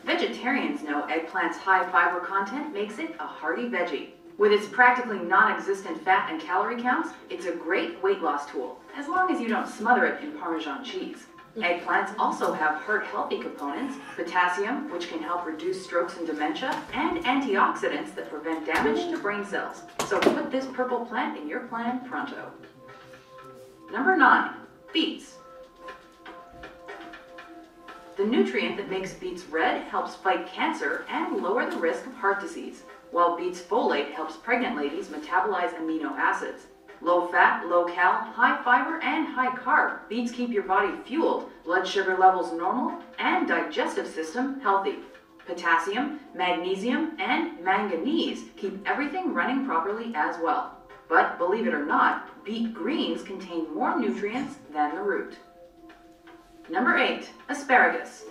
Vegetarians know eggplant's high fiber content makes it a hearty veggie. With its practically non-existent fat and calorie counts, it's a great weight loss tool, as long as you don't smother it in Parmesan cheese. Eggplants also have heart-healthy components, potassium, which can help reduce strokes and dementia, and antioxidants that prevent damage to brain cells. So put this purple plant in your plan pronto. Number 9, beets. The nutrient that makes beets red helps fight cancer and lower the risk of heart disease, while beets folate helps pregnant ladies metabolize amino acids. Low fat, low cal, high fiber, and high carb. Beets keep your body fueled, blood sugar levels normal, and digestive system healthy. Potassium, magnesium, and manganese keep everything running properly as well. But believe it or not, beet greens contain more nutrients than the root. Number 8, asparagus.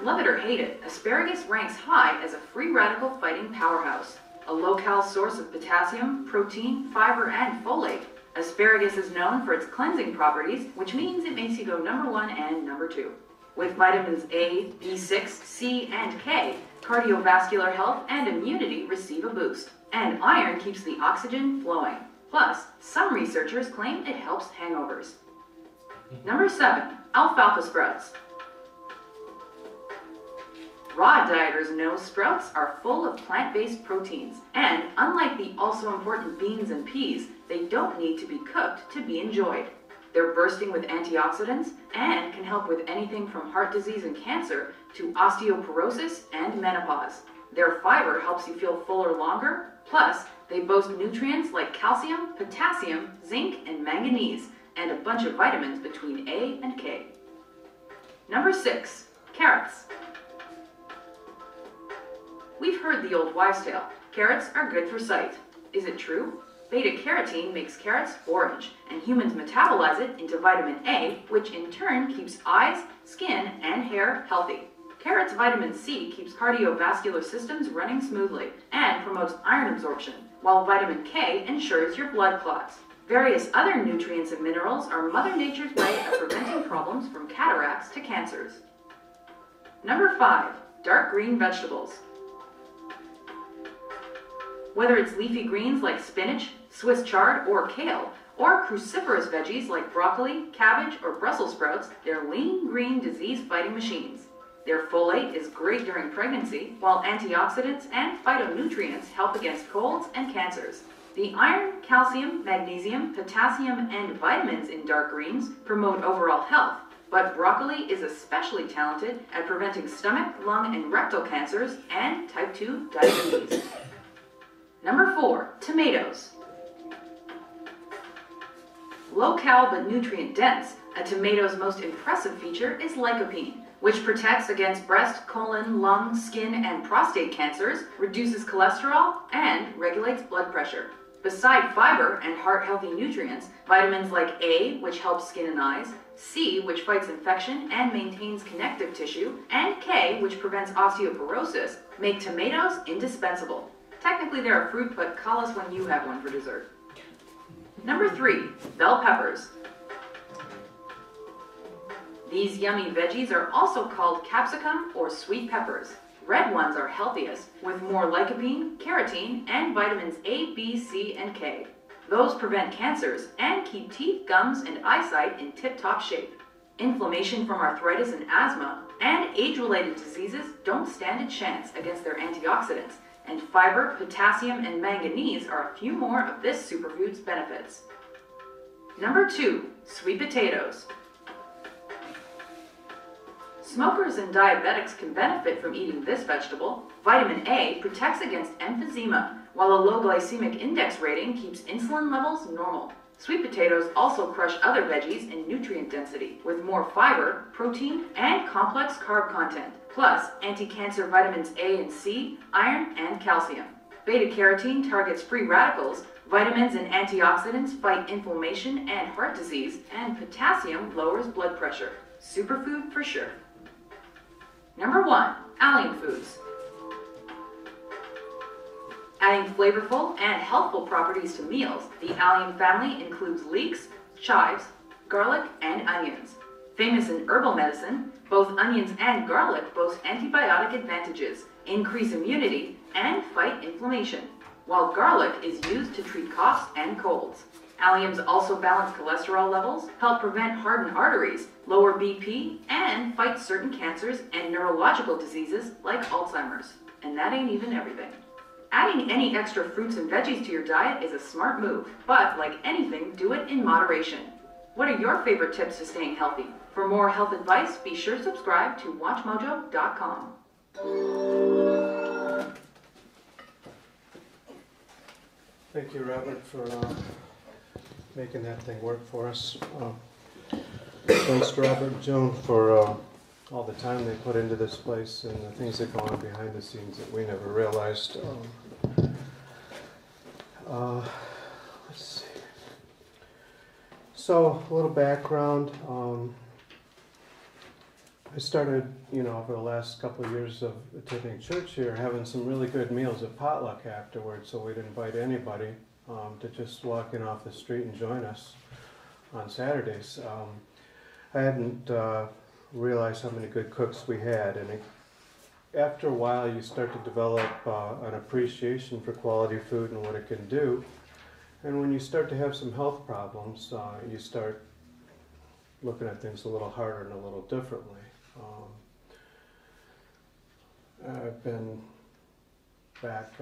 Love it or hate it, asparagus ranks high as a free radical fighting powerhouse. A low-cal source of potassium, protein, fiber, and folate. Asparagus is known for its cleansing properties, which means it makes you go number 1 and number 2. With vitamins A, B6, C, and K, cardiovascular health and immunity receive a boost. And iron keeps the oxygen flowing. Plus, some researchers claim it helps hangovers. Number 7, alfalfa sprouts. Raw dieters know sprouts are full of plant-based proteins, and unlike the also important beans and peas, they don't need to be cooked to be enjoyed. They're bursting with antioxidants and can help with anything from heart disease and cancer to osteoporosis and menopause. Their fiber helps you feel fuller longer, plus they boast nutrients like calcium, potassium, zinc, and manganese, and a bunch of vitamins between A and K. Number 6, carrots. We've heard the old wives' tale, carrots are good for sight. Is it true? Beta-carotene makes carrots orange, and humans metabolize it into vitamin A, which in turn keeps eyes, skin, and hair healthy. Carrots' vitamin C keeps cardiovascular systems running smoothly and promotes iron absorption, while vitamin K ensures your blood clots. Various other nutrients and minerals are Mother Nature's way of preventing problems from cataracts to cancers. Number 5, dark green vegetables. Whether it's leafy greens like spinach, Swiss chard, or kale, or cruciferous veggies like broccoli, cabbage, or Brussels sprouts, they're lean green disease-fighting machines. Their folate is great during pregnancy, while antioxidants and phytonutrients help against colds and cancers. The iron, calcium, magnesium, potassium, and vitamins in dark greens promote overall health, but broccoli is especially talented at preventing stomach, lung, and rectal cancers and type 2 diabetes. Number 4, tomatoes. Low-cal but nutrient-dense, a tomato's most impressive feature is lycopene, which protects against breast, colon, lung, skin, and prostate cancers, reduces cholesterol, and regulates blood pressure. Beside fiber and heart-healthy nutrients, vitamins like A, which helps skin and eyes, C, which fights infection and maintains connective tissue, and K, which prevents osteoporosis, make tomatoes indispensable. Technically they're a fruit, but call us when you have one for dessert. Number 3, bell peppers. These yummy veggies are also called capsicum or sweet peppers. Red ones are healthiest, with more lycopene, carotene, and vitamins A, B, C, and K. Those prevent cancers and keep teeth, gums, and eyesight in tip-top shape. Inflammation from arthritis and asthma, and age-related diseases don't stand a chance against their antioxidants, and fiber, potassium, and manganese are a few more of this superfood's benefits. Number 2, sweet potatoes. Smokers and diabetics can benefit from eating this vegetable. Vitamin A protects against emphysema, while a low glycemic index rating keeps insulin levels normal. Sweet potatoes also crush other veggies in nutrient density, with more fiber, protein, and complex carb content, plus anti-cancer vitamins A and C, iron, and calcium. Beta-carotene targets free radicals, vitamins and antioxidants fight inflammation and heart disease, and potassium lowers blood pressure. Superfood for sure. Number 1, allium foods. Adding flavorful and healthful properties to meals, the allium family includes leeks, chives, garlic, and onions. Famous in herbal medicine, both onions and garlic boast antibiotic advantages, increase immunity, and fight inflammation, while garlic is used to treat coughs and colds. Alliums also balance cholesterol levels, help prevent hardened arteries, lower BP, and fight certain cancers and neurological diseases like Alzheimer's. And that ain't even everything. Adding any extra fruits and veggies to your diet is a smart move, but like anything, do it in moderation. What are your favorite tips to staying healthy? For more health advice, be sure to subscribe to WatchMojo.com. Thank you, Robert, for making that thing work for us. Thanks, Robert and Joan, for all the time they put into this place and the things that go on behind the scenes that we never realized. Let's see. So, a little background. I started, over the last couple of years of attending church here, having some really good meals at potluck afterwards, so we'd invite anybody to just walk in off the street and join us on Saturdays. I hadn't realized how many good cooks we had, and after a while you start to develop an appreciation for quality food and what it can do. And when you start to have some health problems, you start looking at things a little harder and a little differently. I've been back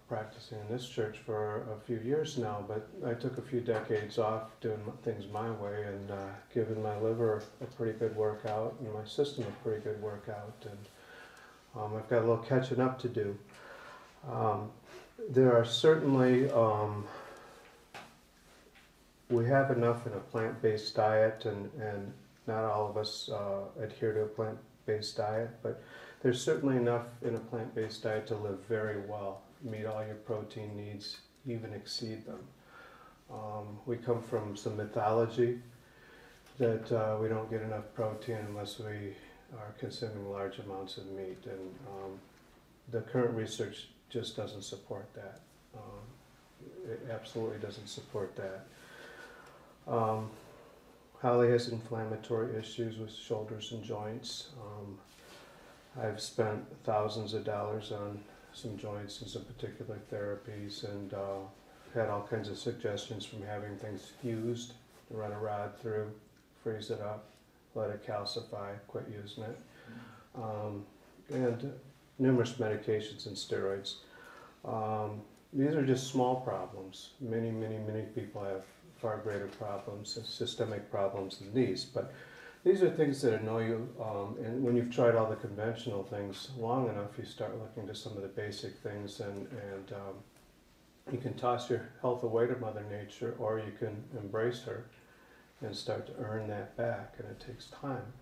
practicing in this church for a few years now, but I took a few decades off doing things my way and giving my liver a pretty good workout and my system a pretty good workout, and I've got a little catching up to do. There are certainly, we have enough in a plant-based diet, and not all of us adhere to a plant-based diet, but there's certainly enough in a plant-based diet to live very well, meet all your protein needs, even exceed them. We come from some mythology that we don't get enough protein unless we are consuming large amounts of meat, and the current research just doesn't support that. It absolutely doesn't support that. Holly has inflammatory issues with shoulders and joints. I've spent thousands of dollars on some joints and some particular therapies, and had all kinds of suggestions from having things fused, run a rod through, freeze it up, let it calcify, quit using it, and numerous medications and steroids. These are just small problems. Many, many, many people have far greater problems, systemic problems than these, but these are things that annoy you, and when you've tried all the conventional things long enough, you start looking to some of the basic things, and you can toss your health away to Mother Nature, or you can embrace her and start to earn that back, and it takes time.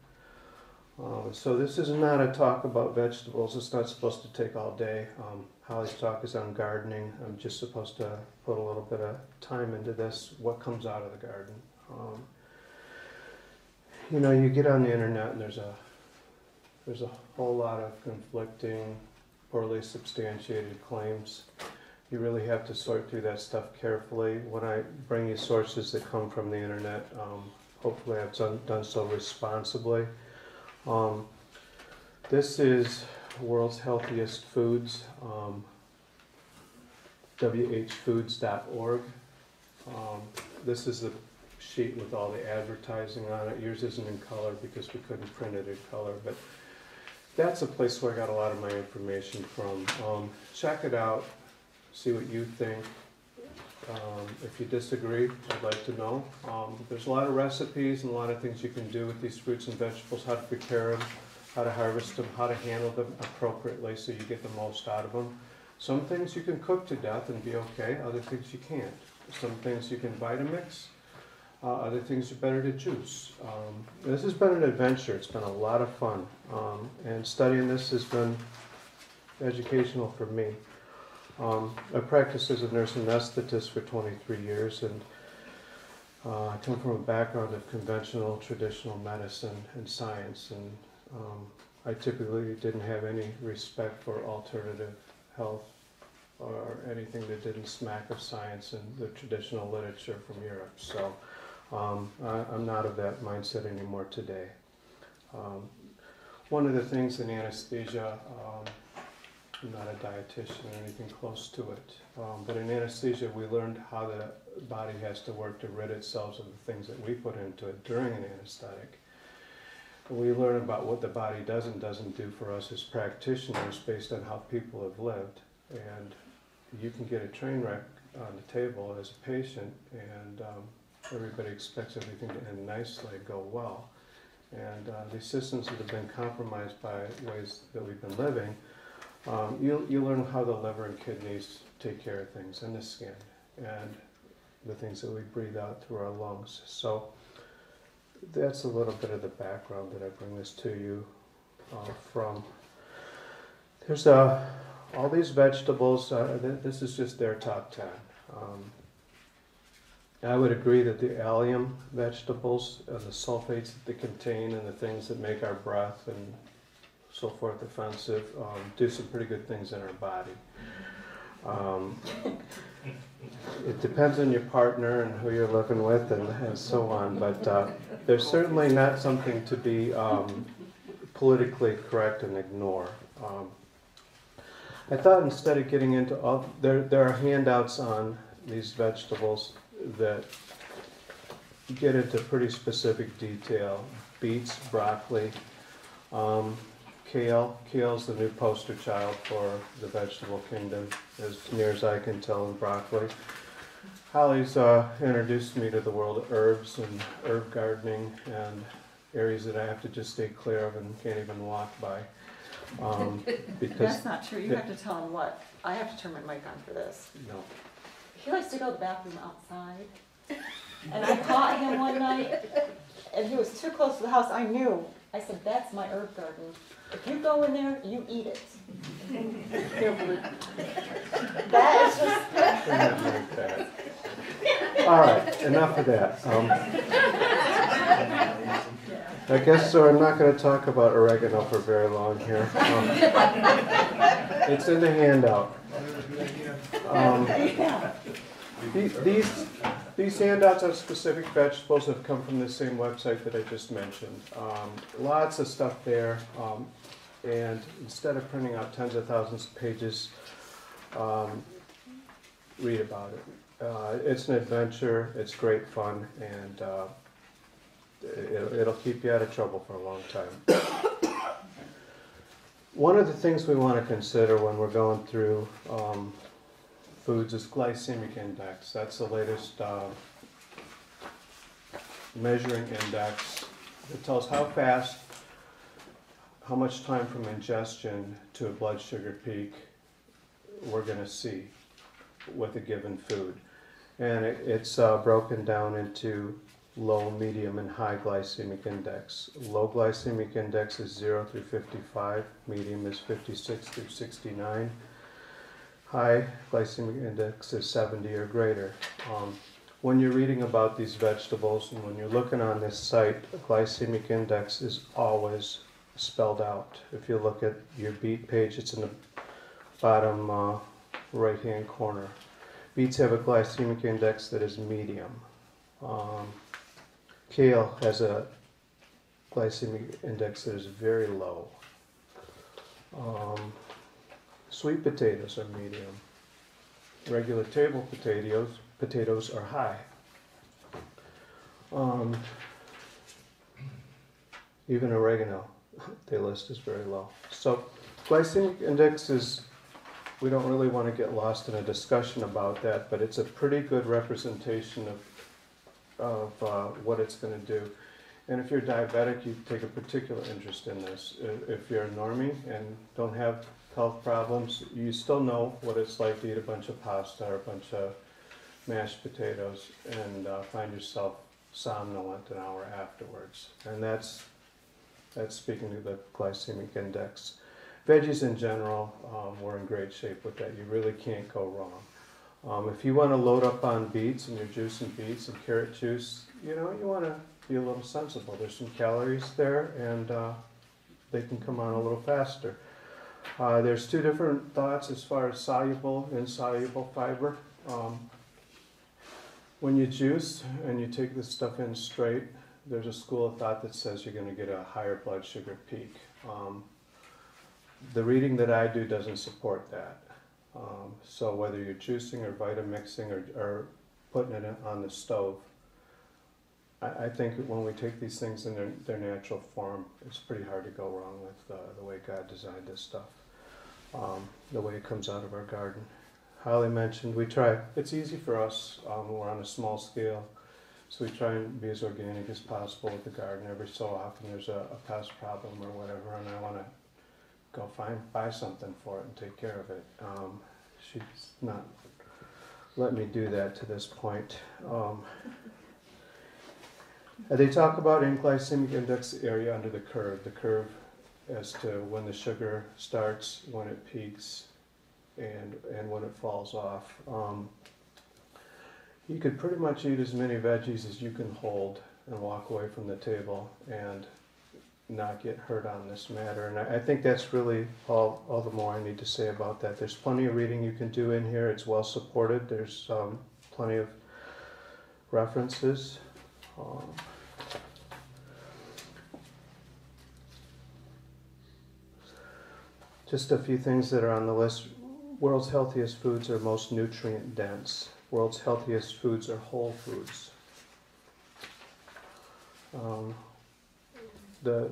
So this is not a talk about vegetables. It's not supposed to take all day. Holly's talk is on gardening. I'm just supposed to put a little bit of time into this, what comes out of the garden. You get on the internet and there's a whole lot of conflicting, poorly substantiated claims. You really have to sort through that stuff carefully. When I bring you sources that come from the internet, hopefully I've done so responsibly. This is World's Healthiest Foods, whfoods.org. This is the sheet with all the advertising on it. Yours isn't in color because we couldn't print it in color, but that's a place where I got a lot of my information from. Check it out, see what you think. If you disagree, I'd like to know. There's a lot of recipes and a lot of things you can do with these fruits and vegetables, how to prepare them, how to harvest them, how to handle them appropriately so you get the most out of them. Some things you can cook to death and be okay, other things you can't. Some things you can Vitamix, other things are better to juice. This has been an adventure. It's been a lot of fun, and studying this has been educational for me. I practiced as a nurse anesthetist for 23 years, and I come from a background of conventional, traditional medicine and science, and I typically didn't have any respect for alternative health or anything that didn't smack of science and the traditional literature from Europe. So I'm not of that mindset anymore today. One of the things in anesthesia, I'm not a dietitian or anything close to it, but in anesthesia we learned how the body has to work to rid itself of the things that we put into it during an anesthetic. We learn about what the body does and doesn't do for us as practitioners based on how people have lived. And you can get a train wreck on the table as a patient, and everybody expects everything to end nicely, go well. And these systems that have been compromised by ways that we've been living, you learn how the liver and kidneys take care of things, and the skin, and the things that we breathe out through our lungs. So that's a little bit of the background that I bring this to you from. There's all these vegetables. This is just their top 10. I would agree that the allium vegetables, the sulfates that they contain and the things that make our breath and so forth offensive, do some pretty good things in our body. It depends on your partner and who you're living with and so on, but they're certainly not something to be politically correct and ignore. I thought instead of getting into all, there are handouts on these vegetables that get into pretty specific detail. Beets, broccoli, kale. Kale's the new poster child for the vegetable kingdom, as near as I can tell, in broccoli. Holly's introduced me to the world of herbs and herb gardening and areas that I have to just stay clear of and can't even walk by. Because That's not true. You have to tell him what. I have to turn my mic on for this. no. He likes to go to the bathroom outside. And I caught him one night, and he was too close to the house. I knew. I said, that's my herb garden. If you go in there, you eat it. That is just... All right, enough of that. I guess so. I'm not going to talk about oregano for very long here. It's in the handout. These handouts on specific vegetables have come from the same website that I just mentioned. Lots of stuff there, and instead of printing out tens of thousands of pages, read about it. It's an adventure, it's great fun, and it'll keep you out of trouble for a long time. One of the things we want to consider when we're going through foods is glycemic index. That's the latest measuring index. It tells how fast, how much time from ingestion to a blood sugar peak we're going to see with a given food. And it's broken down into low, medium, and high glycemic index. Low glycemic index is 0 through 55, medium is 56 through 69. High glycemic index is 70 or greater. When you're reading about these vegetables and when you're looking on this site, the glycemic index is always spelled out. If you look at your beet page, it's in the bottom right-hand corner. Beets have a glycemic index that is medium. Kale has a glycemic index that is very low. Sweet potatoes are medium. Regular table potatoes are high. Even oregano, they list as very low. So glycemic index is, we don't really want to get lost in a discussion about that, but it's a pretty good representation of what it's going to do. And if you're diabetic, you take a particular interest in this. If you're a normie and don't have health problems, you still know what it's like to eat a bunch of pasta or a bunch of mashed potatoes and find yourself somnolent an hour afterwards. And that's speaking to the glycemic index. Veggies in general, we're in great shape with that. You really can't go wrong. If you want to load up on beets and you're juicing beets and carrot juice, you want to be a little sensible. There's some calories there, and they can come on a little faster. There's two different thoughts as far as soluble and insoluble fiber. When you juice and you take this stuff in straight, there's a school of thought that says you're going to get a higher blood sugar peak. The reading that I do doesn't support that. So whether you're juicing or Vitamixing or putting it on the stove, I think that when we take these things in their natural form, it's pretty hard to go wrong with the way God designed this stuff, the way it comes out of our garden. Holly mentioned we try, it's easy for us, we're on a small scale, so we try and be as organic as possible with the garden. Every so often there's a pest problem or whatever, and I want to go buy something for it and take care of it. She's not let me do that to this point. They talk about in glycemic index area under the curve as to when the sugar starts, when it peaks, and when it falls off. You could pretty much eat as many veggies as you can hold and walk away from the table and not get hurt on this matter. And I think that's really all the more I need to say about that. There's plenty of reading you can do in here. It's well supported. There's plenty of references. Just a few things that are on the list. World's healthiest foods are most nutrient dense. World's healthiest foods are whole foods. The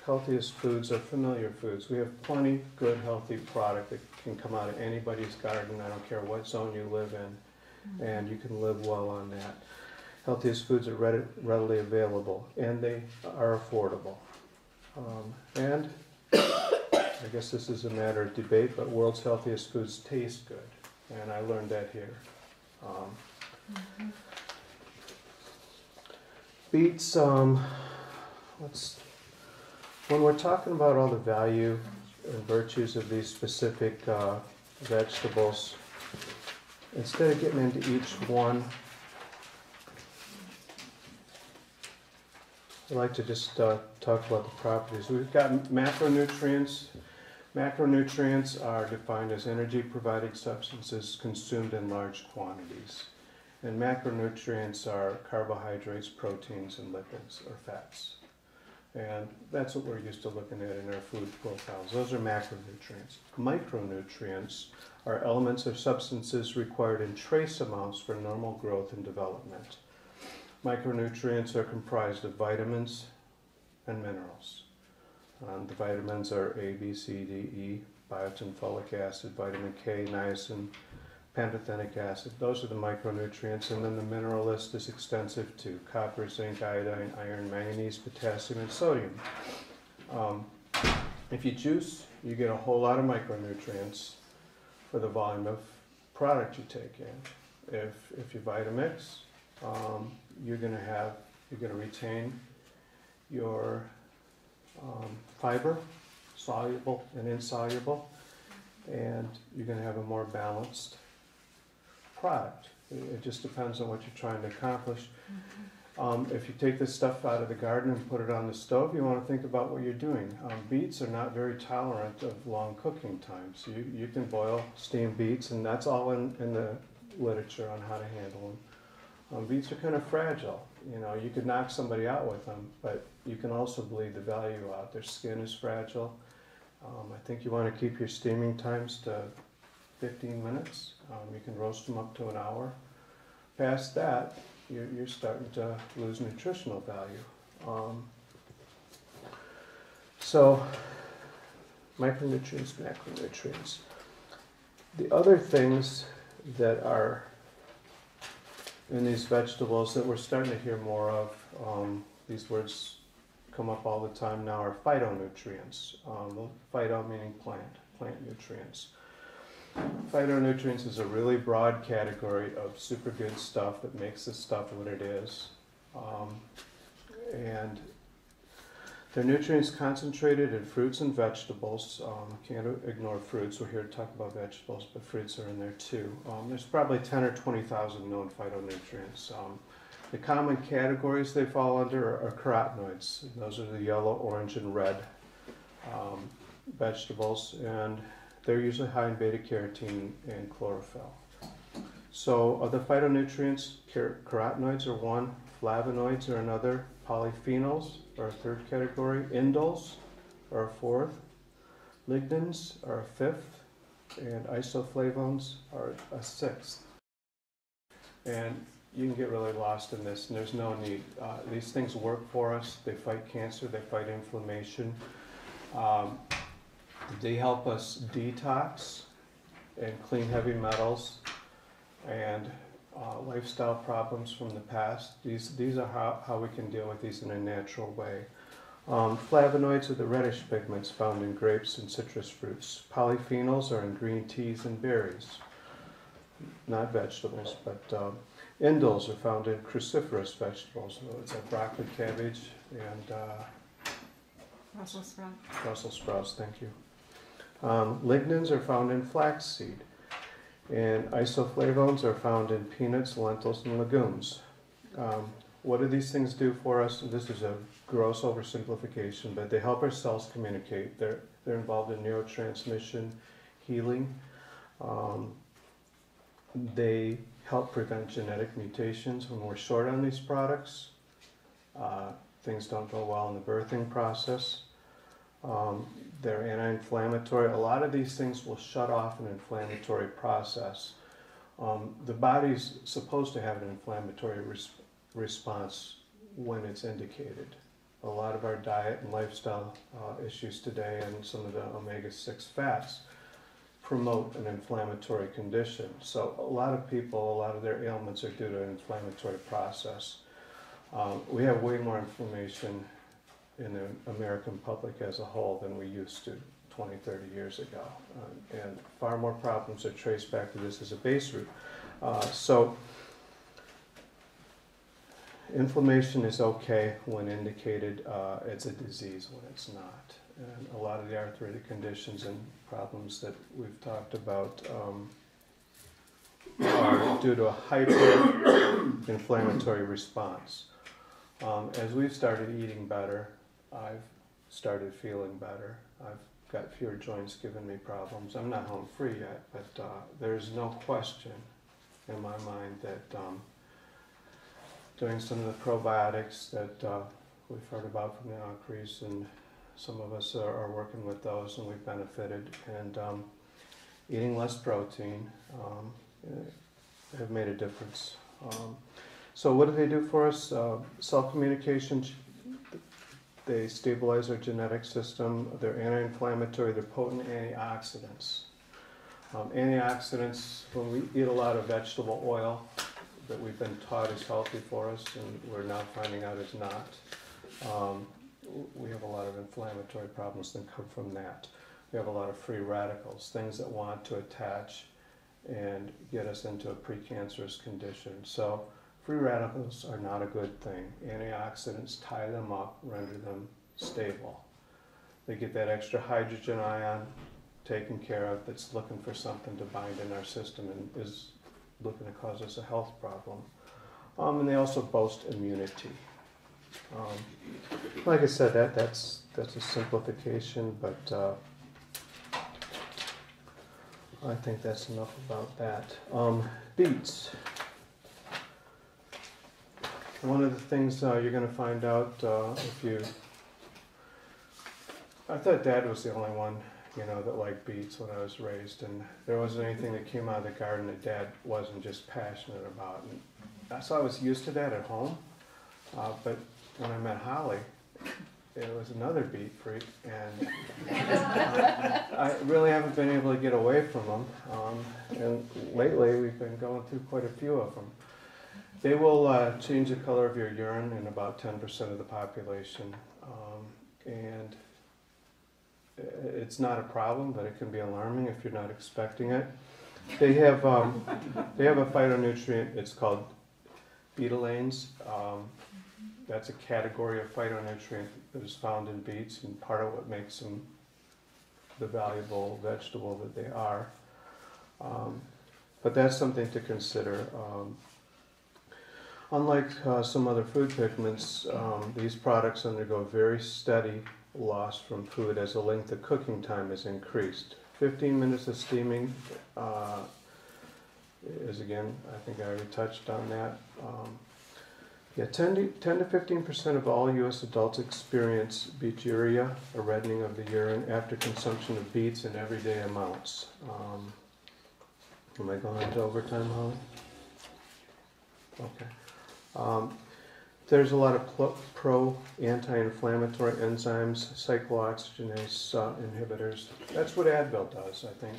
healthiest foods are familiar foods. We have plenty good, healthy product that can come out of anybody's garden. I don't care what zone you live in, and you can live well on that. Healthiest foods are readily available, and they are affordable. And I guess this is a matter of debate, but world's healthiest foods taste good, and I learned that here. Beets, when we're talking about all the value and virtues of these specific vegetables, instead of getting into each one, I'd like to just talk about the properties. We've got macronutrients. Macronutrients are defined as energy-providing substances consumed in large quantities. And macronutrients are carbohydrates, proteins, and lipids, or fats. And that's what we're used to looking at in our food profiles. Those are macronutrients. Micronutrients are elements or substances required in trace amounts for normal growth and development. Micronutrients are comprised of vitamins and minerals. The vitamins are A, B, C, D, E, biotin, folic acid, vitamin K, niacin, pantothenic acid. Those are the micronutrients, and then the mineral list is extensive too. Copper, zinc, iodine, iron, manganese, potassium, and sodium. If you juice, you get a whole lot of micronutrients for the volume of product you take in. If you Vitamix, you're going to retain your fiber, soluble and insoluble, and you're going to have a more balanced product. It just depends on what you're trying to accomplish. If you take this stuff out of the garden and put it on the stove, you want to think about what you're doing. Beets are not very tolerant of long cooking times. You can boil steamed beets, and that's all in the literature on how to handle them. Beets are kind of fragile. You could knock somebody out with them, but you can also bleed the value out. Their skin is fragile. I think you want to keep your steaming times to 15 minutes. You can roast them up to an hour. Past that, you're starting to lose nutritional value. So, micronutrients, macronutrients. The other things that are in these vegetables that we're starting to hear more of, these words come up all the time now, are phytonutrients. Phyto meaning plant nutrients. Phytonutrients is a really broad category of super good stuff that makes this stuff what it is. And they're nutrients concentrated in fruits and vegetables. Can't ignore fruits. We're here to talk about vegetables, but fruits are in there too. There's probably 10 or 20,000 known phytonutrients. The common categories they fall under are carotenoids. Those are the yellow, orange, and red. vegetables, and they're usually high in beta-carotene and chlorophyll. So of the phytonutrients, carotenoids are one, flavonoids are another, polyphenols are a third category, indoles are a fourth, lignans are a fifth, and isoflavones are a sixth. And you can get really lost in this, and there's no need. These things work for us. They fight cancer, they fight inflammation. They help us detox and clean heavy metals and lifestyle problems from the past. These are how we can deal with these in a natural way. Flavonoids are the reddish pigments found in grapes and citrus fruits. Polyphenols are in green teas and berries, not vegetables, but indoles are found in cruciferous vegetables. So it's like broccoli, cabbage, and Brussels sprout. Brussels sprouts, thank you. Lignans are found in flaxseed, and isoflavones are found in peanuts, lentils, and legumes. What do these things do for us? This is a gross oversimplification, but they help our cells communicate. They're involved in neurotransmission, healing. They help prevent genetic mutations. When we're short on these products, things don't go well in the birthing process. They're anti-inflammatory. A lot of these things will shut off an inflammatory process. The body's supposed to have an inflammatory response when it's indicated. A lot of our diet and lifestyle issues today and some of the omega-6 fats promote an inflammatory condition. So a lot of people, a lot of their ailments are due to an inflammatory process. We have way more inflammation in the American public as a whole than we used to 20, 30 years ago. And far more problems are traced back to this as a base root. So inflammation is okay when indicated. It's a disease when it's not. And a lot of the arthritic conditions and problems that we've talked about are due to a hyper-inflammatory response. As we've started eating better, I've started feeling better. I've got fewer joints giving me problems. I'm not home free yet, but there's no question in my mind that doing some of the probiotics that we've heard about from the Ocrease, and some of us are working with those, and we've benefited. And eating less protein have made a difference. So what do they do for us? Cell communication, they stabilize our genetic system. They're anti-inflammatory. They're potent antioxidants. Antioxidants, when we eat a lot of vegetable oil that we've been taught is healthy for us, and we're now finding out is not, we have a lot of inflammatory problems that come from that. We have a lot of free radicals, things that want to attach and get us into a precancerous condition. So free radicals are not a good thing. Antioxidants tie them up, render them stable. They get that extra hydrogen ion taken care of that's looking for something to bind in our system and is looking to cause us a health problem. And they also boast immunity. Like I said, that's a simplification, but I think that's enough about that. Beets. One of the things you're going to find out if you... I thought Dad was the only one, that liked beets when I was raised, and there wasn't anything that came out of the garden that Dad wasn't just passionate about. And so I was used to that at home, but when I met Holly, it was another beet freak, and I really haven't been able to get away from them. And lately, we've been going through quite a few of them. They will change the color of your urine in about 10% of the population, and it's not a problem, but it can be alarming if you're not expecting it. They have a phytonutrient. It's called betalains. That's a category of phytonutrient that is found in beets, and part of what makes them the valuable vegetable that they are. But that's something to consider. Unlike some other food pigments, these products undergo very steady lost from food as the length of cooking time is increased. 15 minutes of steaming is, again, I think I already touched on that. Yeah, 10 to 15% of all U.S. adults experience beeturia, a reddening of the urine, after consumption of beets in everyday amounts. Am I going into overtime, Holly? Okay. There's a lot of pro-anti-inflammatory enzymes, cyclooxygenase inhibitors. That's what Advil does, I think.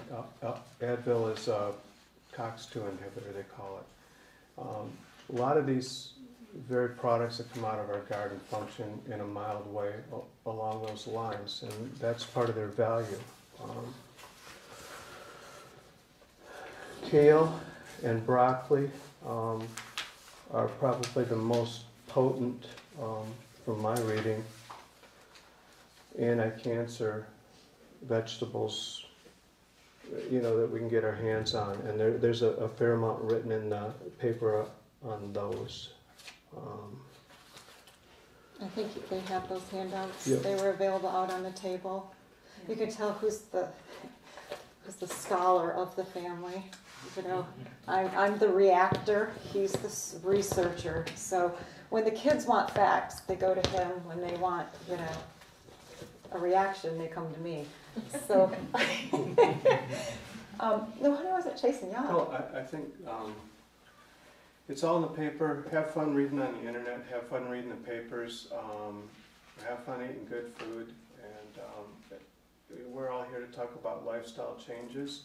Advil is a COX-2 inhibitor, they call it. A lot of these very products that come out of our garden function in a mild way along those lines, and that's part of their value. Kale and broccoli are probably the most potent, from my reading, anti-cancer vegetables, that we can get our hands on. And there's a fair amount written in the paper on those. I think they have those handouts. Yep. They were available out on the table. You could tell who's the scholar of the family. I'm the reactor. He's the researcher. So when the kids want facts, they go to him. When they want, a reaction, they come to me. So, no wonder I wasn't chasing you. Oh, I think it's all in the paper. Have fun reading on the internet. Have fun reading the papers. Have fun eating good food. And we're all here to talk about lifestyle changes.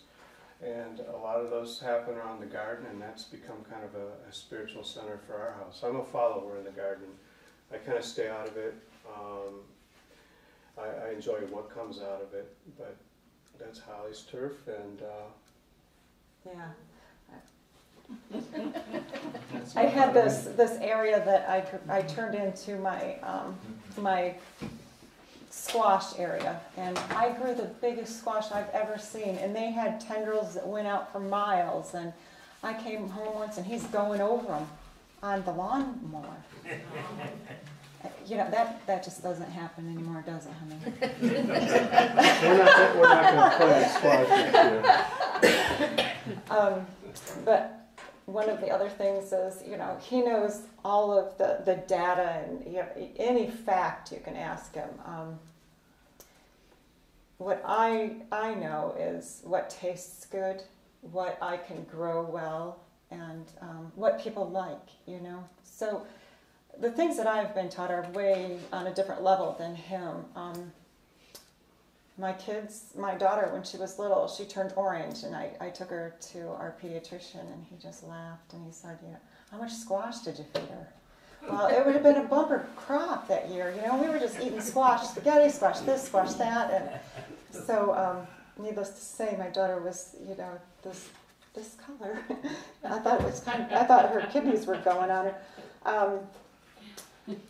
And a lot of those happen around the garden, and that's become kind of a spiritual center for our house. I'm a follower in the garden. I kind of stay out of it. I enjoy what comes out of it, but that's Holly's turf, and Yeah. I had this area that I turned into my squash area, and I grew the biggest squash I've ever seen, and they had tendrils that went out for miles, and I came home once and he's going over them on the lawnmower. That just doesn't happen anymore, does it, honey? we're not going to plant squash next year. But one of the other things is, he knows all of the data and any fact you can ask him. What I know is what tastes good, what I can grow well, and what people like, So the things that I've been taught are way on a different level than him. My daughter, when she was little, she turned orange, and I took her to our pediatrician, and he just laughed, and he said, how much squash did you feed her? Well, it would have been a bumper crop that year, we were just eating squash, spaghetti squash, this, squash, that, and so, needless to say, my daughter was, this color. I thought her kidneys were going on her.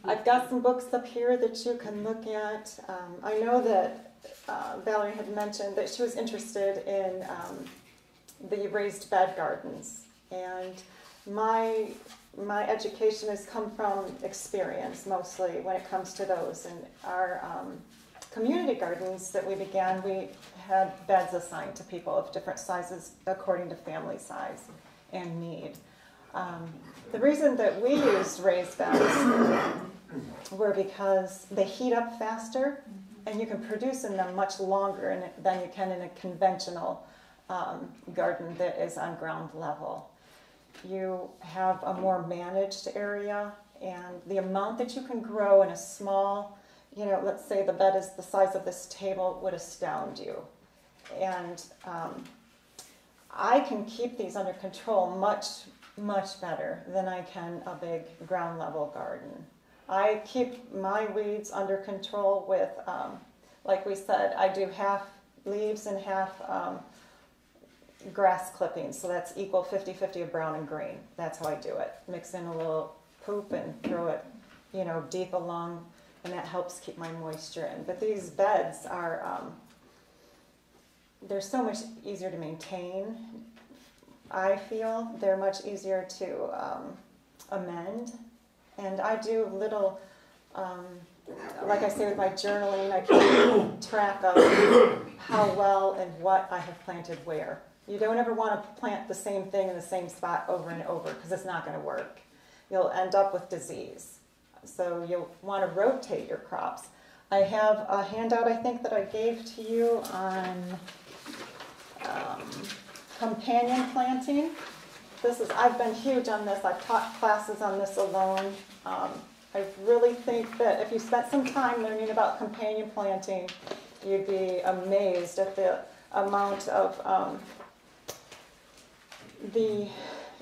I've got some books up here that you can look at. I know that Valerie had mentioned that she was interested in the raised bed gardens, and my education has come from experience mostly when it comes to those. And our community gardens that we began, we had beds assigned to people of different sizes according to family size and need. The reason that we used raised beds were because they heat up faster, and you can produce in them much longer than you can in a conventional garden that is on ground level. You have a more managed area, and the amount that you can grow in a small, let's say the bed is the size of this table, would astound you. And I can keep these under control much better than I can a big ground level garden. I keep my weeds under control with, like we said, I do half leaves and half grass clippings, so that's equal 50-50 of brown and green. That's how I do it. Mix in a little poop and throw it, deep along, and that helps keep my moisture in. But these beds are, they're so much easier to maintain. I feel they're much easier to amend, and I do little like I say with my journaling, I keep track of how well and what I have planted where. You don't ever want to plant the same thing in the same spot over and over because it's not going to work. You'll end up with disease. So you'll want to rotate your crops. I have a handout, I think, that I gave to you on companion planting. I've been huge on this. I've taught classes on this alone. I really think that if you spent some time learning about companion planting, you'd be amazed at the amount of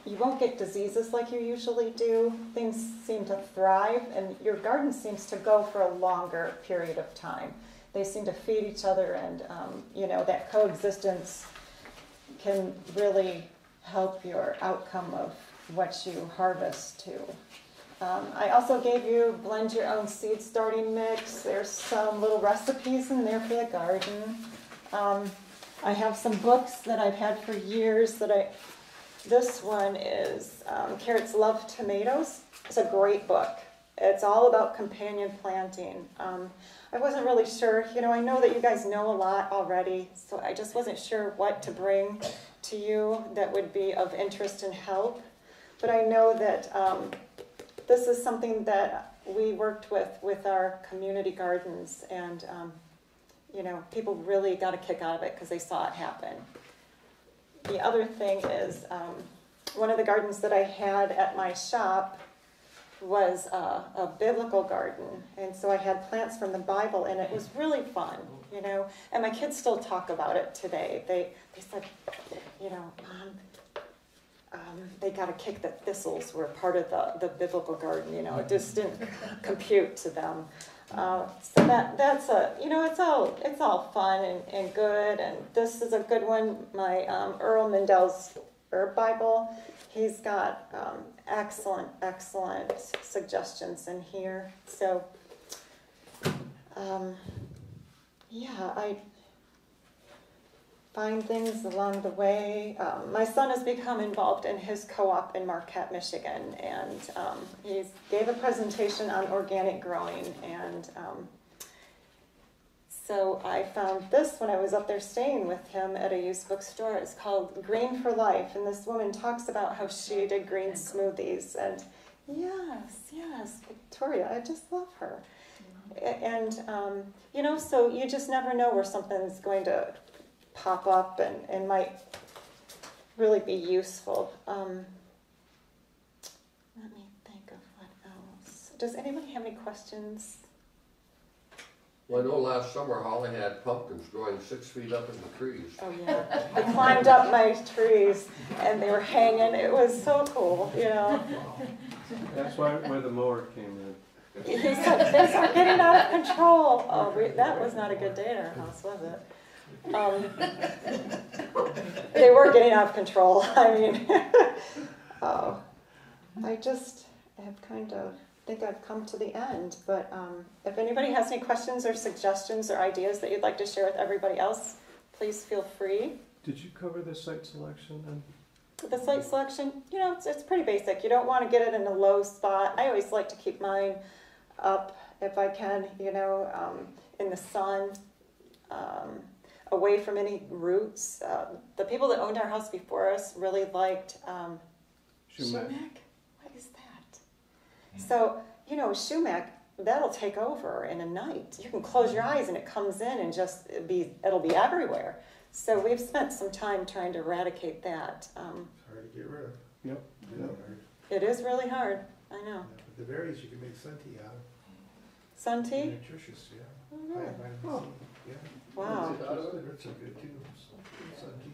you won't get diseases like you usually do. Things seem to thrive, and your garden seems to go for a longer period of time. They seem to feed each other, and that coexistence can really help your outcome of what you harvest too. I also gave you blend your own seed starting mix. There's some little recipes in there for the garden. I have some books that I've had for years this one is Carrots Love Tomatoes. It's a great book. It's all about companion planting. I wasn't really sure, I know that you guys know a lot already, so I just wasn't sure what to bring to you that would be of interest and help. But I know that this is something that we worked with our community gardens, and people really got a kick out of it because they saw it happen. The other thing is, one of the gardens that I had at my shop was a biblical garden, and so I had plants from the Bible, and it was really fun, and my kids still talk about it today. They said, Mom, they got a kick that thistles were part of the biblical garden, it just didn't compute to them. So that's it's all fun and good, and this is a good one. My Earl Mindell's Herb Bible, he's got excellent suggestions in here. So I find things along the way. My son has become involved in his co-op in Marquette, Michigan, and he gave a presentation on organic growing, and so I found this when I was up there staying with him at a used bookstore. It's called Green for Life, and this woman talks about how she did green smoothies, and yes, Victoria, I just love her. And so you just never know where something's going to pop up and might really be useful. Let me think of what else. Does anybody have any questions? Well, I know last summer Holly had pumpkins growing 6 feet up in the trees. Oh yeah, they climbed up my trees and they were hanging. It was so cool, That's where the mower came in. They start getting out of control. Oh, that was not a good day at our house, was it? They were getting out of control. I mean, I just have think I've come to the end. But if anybody has any questions or suggestions or ideas that you'd like to share with everybody else, please feel free. Did you cover the site selection then? The site selection, it's pretty basic. You don't want to get it in a low spot. I always like to keep mine up if I can, in the sun. Away from any roots. The people that owned our house before us really liked sumac. What is that? So, sumac, that'll take over in a night. You can close your eyes and it comes in and it'll be everywhere. So we've spent some time trying to eradicate that. Hard to get rid of. Yep. It is really hard, I know. Yeah, but the berries you can make sun tea out of. Sun tea? Nutritious, yeah. Oh, really? High in vitamin C, yeah. Wow. Roots are good too. Sun tea.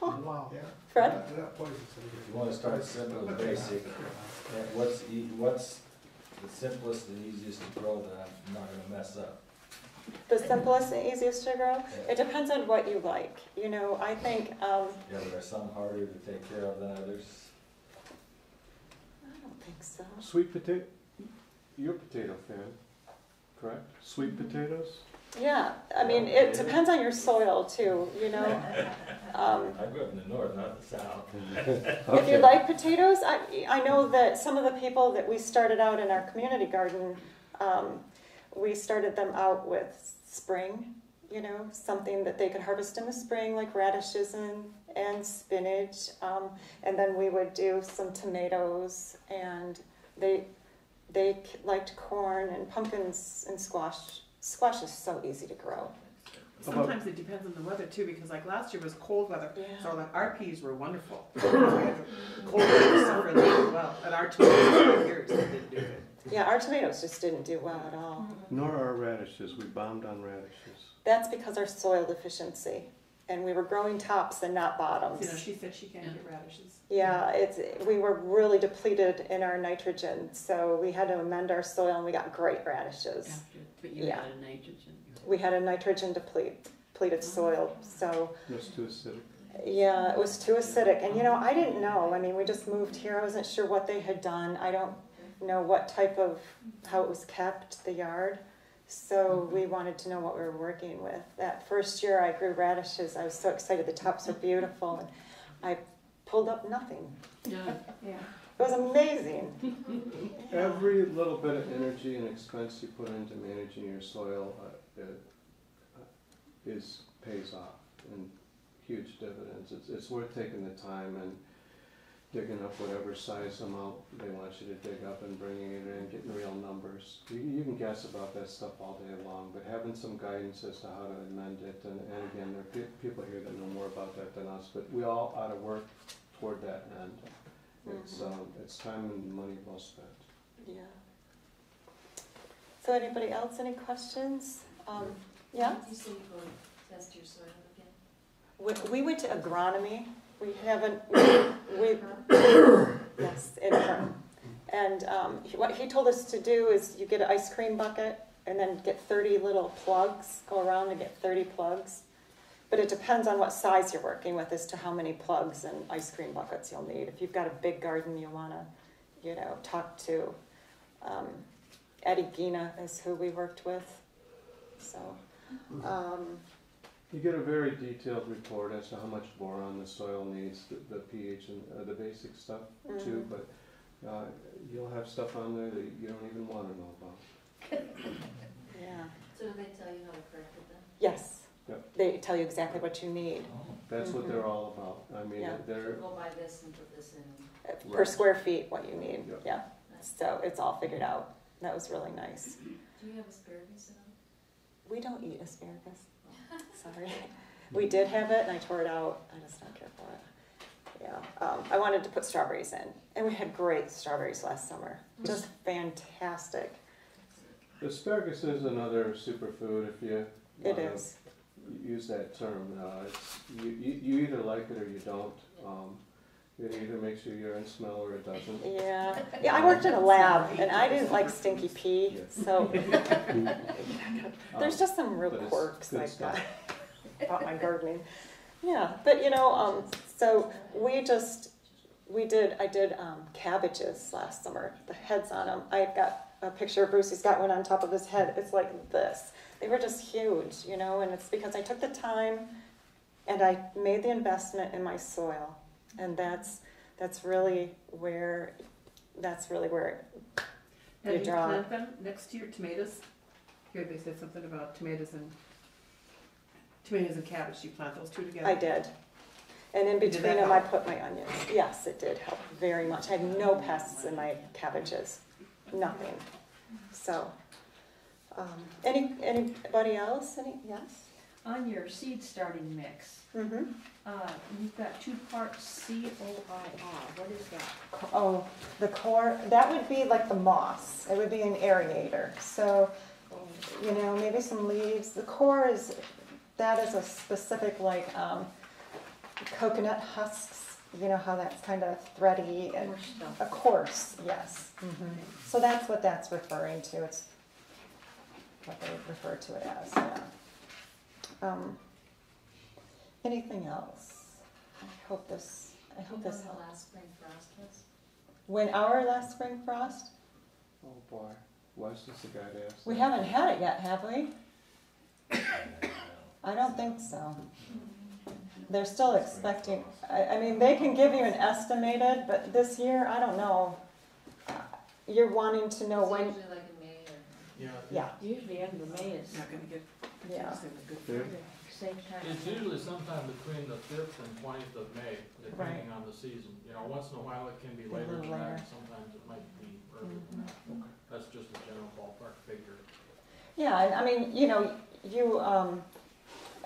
Huh. Wow. Yeah. Fred? They're not poisonous. You want to start simple and basic. And what's the simplest and easiest to grow that I'm not going to mess up? The simplest and easiest to grow? It depends on what you like. I think... Yeah, there are some harder to take care of than others. I don't think so. Sweet potato. You're a potato fan, correct? Sweet potatoes? Yeah, I mean, it depends on your soil too, I grew up in the north, not the south. If you like potatoes, I know that some of the people that we started out in our community garden, We started them out with spring, you know, something that they could harvest in the spring, like radishes and spinach. And then we would do some tomatoes, and they liked corn and pumpkins and squash. Squash is so easy to grow. Sometimes it depends on the weather too, because like last year was cold weather, Yeah. so like our peas were wonderful. Cold weather suffered as well, and our tomatoes here didn't do it. Yeah, our tomatoes just didn't do well at all. Nor our radishes. We bombed on radishes. That's because our soil deficiency, and we were growing tops and not bottoms. You know, she said she can't get radishes. Yeah, we were really depleted in our nitrogen, so we had to amend our soil, and we got great radishes. But you Yeah. had a nitrogen. We had a nitrogen depleted soil, so It was too acidic. yeah, it was too acidic. And you know, I didn't know. I mean, we just moved here. I wasn't sure what they had done. I don't know what type of how it was kept, the yard. So we wanted to know what we were working with. That first year I grew radishes. I was so excited. The tops were beautiful, and I pulled up nothing. Yeah. Yeah. It was amazing. Every little bit of energy and expense you put into managing your soil pays off in huge dividends. It's worth taking the time and digging up whatever size amount they want you to dig up and bringing it in, getting real numbers. You can guess about that stuff all day long, but having some guidance as to how to amend it, and again, there are people here that know more about that than us, but we all ought to work toward that end. It's time and money well spent. Yeah. So anybody else, any questions? Yeah? You say you go test your soil again? We went to agronomy. We haven't, yes, in Fern. And what he told us to do is you get an ice cream bucket and then get 30 little plugs, go around and get 30 plugs. But it depends on what size you're working with as to how many plugs and ice cream buckets you'll need. If you've got a big garden, you want to, talk to Eddie Gina is who we worked with. So, you get a very detailed report as to how much boron the soil needs, the pH and the basic stuff too, but you'll have stuff on there that you don't even want to know about. Yeah. So do they tell you how to correct it then? Yes. Yep. They tell you exactly what you need. That's what they're all about. I mean, they're Go buy this and put this in. Per square feet, what you need. Yep. Yeah. So it's all figured out. That was really nice. Do you have asparagus at all? We don't eat asparagus. Sorry. We did have it, and I tore it out. I just don't care for it. Yeah. I wanted to put strawberries in, and we had great strawberries last summer. Just fantastic. asparagus is another superfood if you It wanna is. use that term. You either like it or you don't. It either makes your urine smell or it doesn't. Yeah. Yeah, I worked in a lab, and I didn't like stinky pee, so there's just some real But it's quirks good like stuff. that about my gardening. Yeah, but so I did cabbages last summer, the heads on them. I've got a picture of Bruce, he's got one on top of his head. It's like this. They were just huge, and it's because I took the time and I made the investment in my soil. And that's really where Now, you you draw. plant them next to your tomatoes? Here they said something about tomatoes and cabbage. You plant those two together? I did. And in Did between that them, I help? put my onions. Yes, it did help very much. I had no pests in my cabbages. Nothing. So, anybody else? Yes? On your seed starting mix, Mm-hmm. you've got 2 parts COIR. What is that? Oh, the core, that would be like the moss. It would be an aerator. So, maybe some leaves. The core that is a specific coconut husks. You know how that's kind of thready and Coarse stuff. a coarse, yes. So that's what that's referring to. It's what they refer to it as, yeah. Anything else? I hope this Do you know helps. when the last spring frost was? When our last spring frost? Oh boy, Wes is the guy to ask. We that. haven't had it yet, have we? I don't think so. They're still expecting, I mean, they can give you an estimated, but this year, I don't know. You're wanting to know It's when, usually like in May Yeah, Usually end of May is Not gonna get, yeah. it's gonna be good. Yeah. same time. It's usually sometime between the 5th and 20th of May, depending Right. on the season. You know, once in a while it can be A later little than that, later. sometimes it might be earlier than that. That's just a general ballpark figure. Yeah, and I mean, you know, you,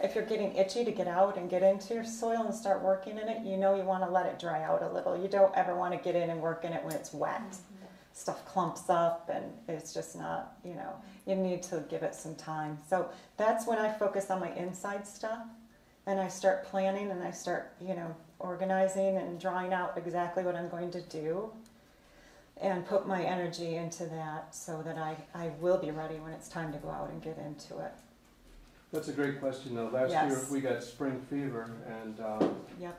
if you're getting itchy to get out and get into your soil and start working in it, you know you want to let it dry out a little. You don't ever want to get in and work in it when it's wet. Stuff clumps up and it's just not, you know, you need to give it some time. So that's when I focus on my inside stuff and I start planning and I start, you know, organizing and drawing out exactly what I'm going to do and put my energy into that so that I will be ready when it's time to go out and get into it. That's a great question, though. Last year, Yes. we got spring fever, and Yep.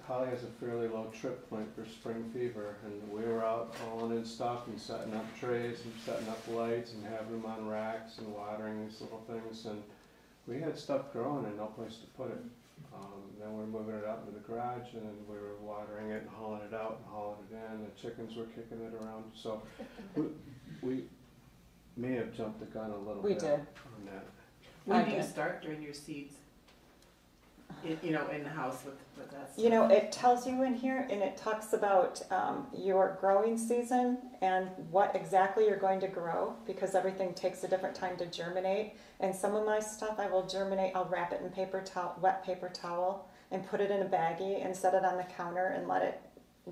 Holly has a fairly low trip point for spring fever, and we were out hauling in stuff and setting up trays and setting up lights and having them on racks and watering these little things, and we had stuff growing and no place to put it. Then we were moving it out into the garage, and we were watering it and hauling it out and hauling it in. The chickens were kicking it around, so we may have jumped the gun a little We bit did. on that. When I do you did. start during your seeds? You know, in the house with that stuff? You know, it tells you in here, and it talks about your growing season and what exactly you're going to grow, because everything takes a different time to germinate. And some of my stuff I will germinate, I'll wrap it in paper towel, wet paper towel, and put it in a baggie and set it on the counter and let it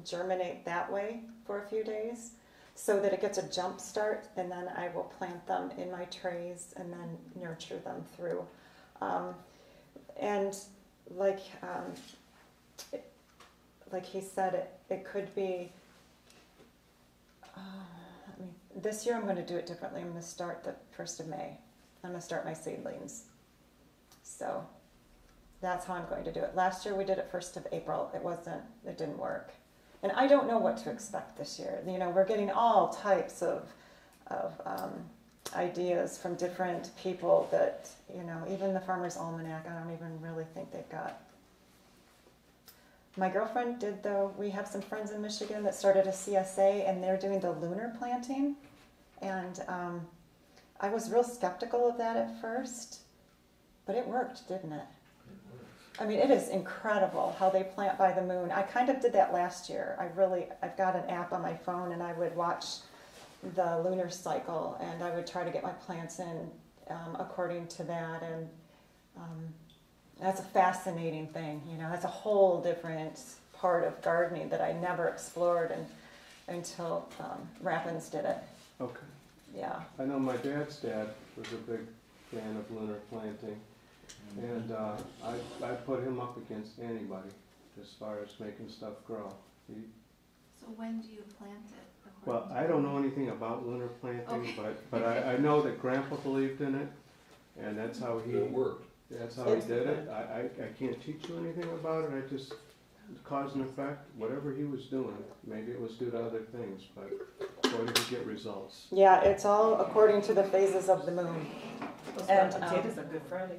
germinate that way for a few days, so that it gets a jump start, and then I will plant them in my trays and then nurture them through. And like he said, it could be, this year I'm going to do it differently. I'm going to start the 1st of May. I'm going to start my seedlings. So that's how I'm going to do it. Last year we did it 1st of April. It didn't work. And I don't know what to expect this year. You know, we're getting all types of ideas from different people that, you know, even the Farmer's Almanac, I don't even really think they've got. My girlfriend did, though. We have some friends in Michigan that started a CSA, and they're doing the lunar planting. And I was real skeptical of that at first, but it worked, didn't it? I mean, it is incredible how they plant by the moon. I kind of did that last year. I've got an app on my phone, and I would watch the lunar cycle, and I would try to get my plants in according to that. And that's a fascinating thing. You know, that's a whole different part of gardening that I never explored until Rappins did it. Okay. Yeah. I know my dad's dad was a big fan of lunar planting, and I put him up against anybody as far as making stuff grow. So when do you plant it? Well, I don't know anything about lunar planting, Okay. but I know that Grandpa believed in it, and that's how he It worked. That's how he did it. I can't teach you anything about it. I just cause and effect. Whatever he was doing, maybe it was due to other things, but boy, did he get results. Yeah, it's all according to the phases of the moon. Those And, potatoes on Good Friday.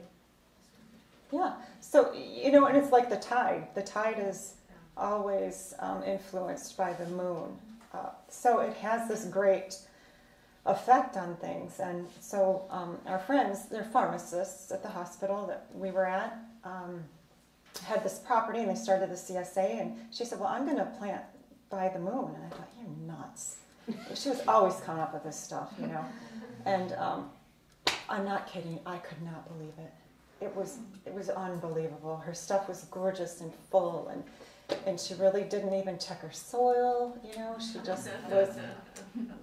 Yeah, so, you know, and it's like the tide. The tide is always influenced by the moon. So it has this great effect on things. And so our friends, they're pharmacists at the hospital that we were at, had this property, and they started the CSA, and she said, well, I'm going to plant by the moon. And I thought, you're nuts. She was always coming up with this stuff, you know. And I'm not kidding. I could not believe it. It was unbelievable. Her stuff was gorgeous and full, and she really didn't even check her soil, you know.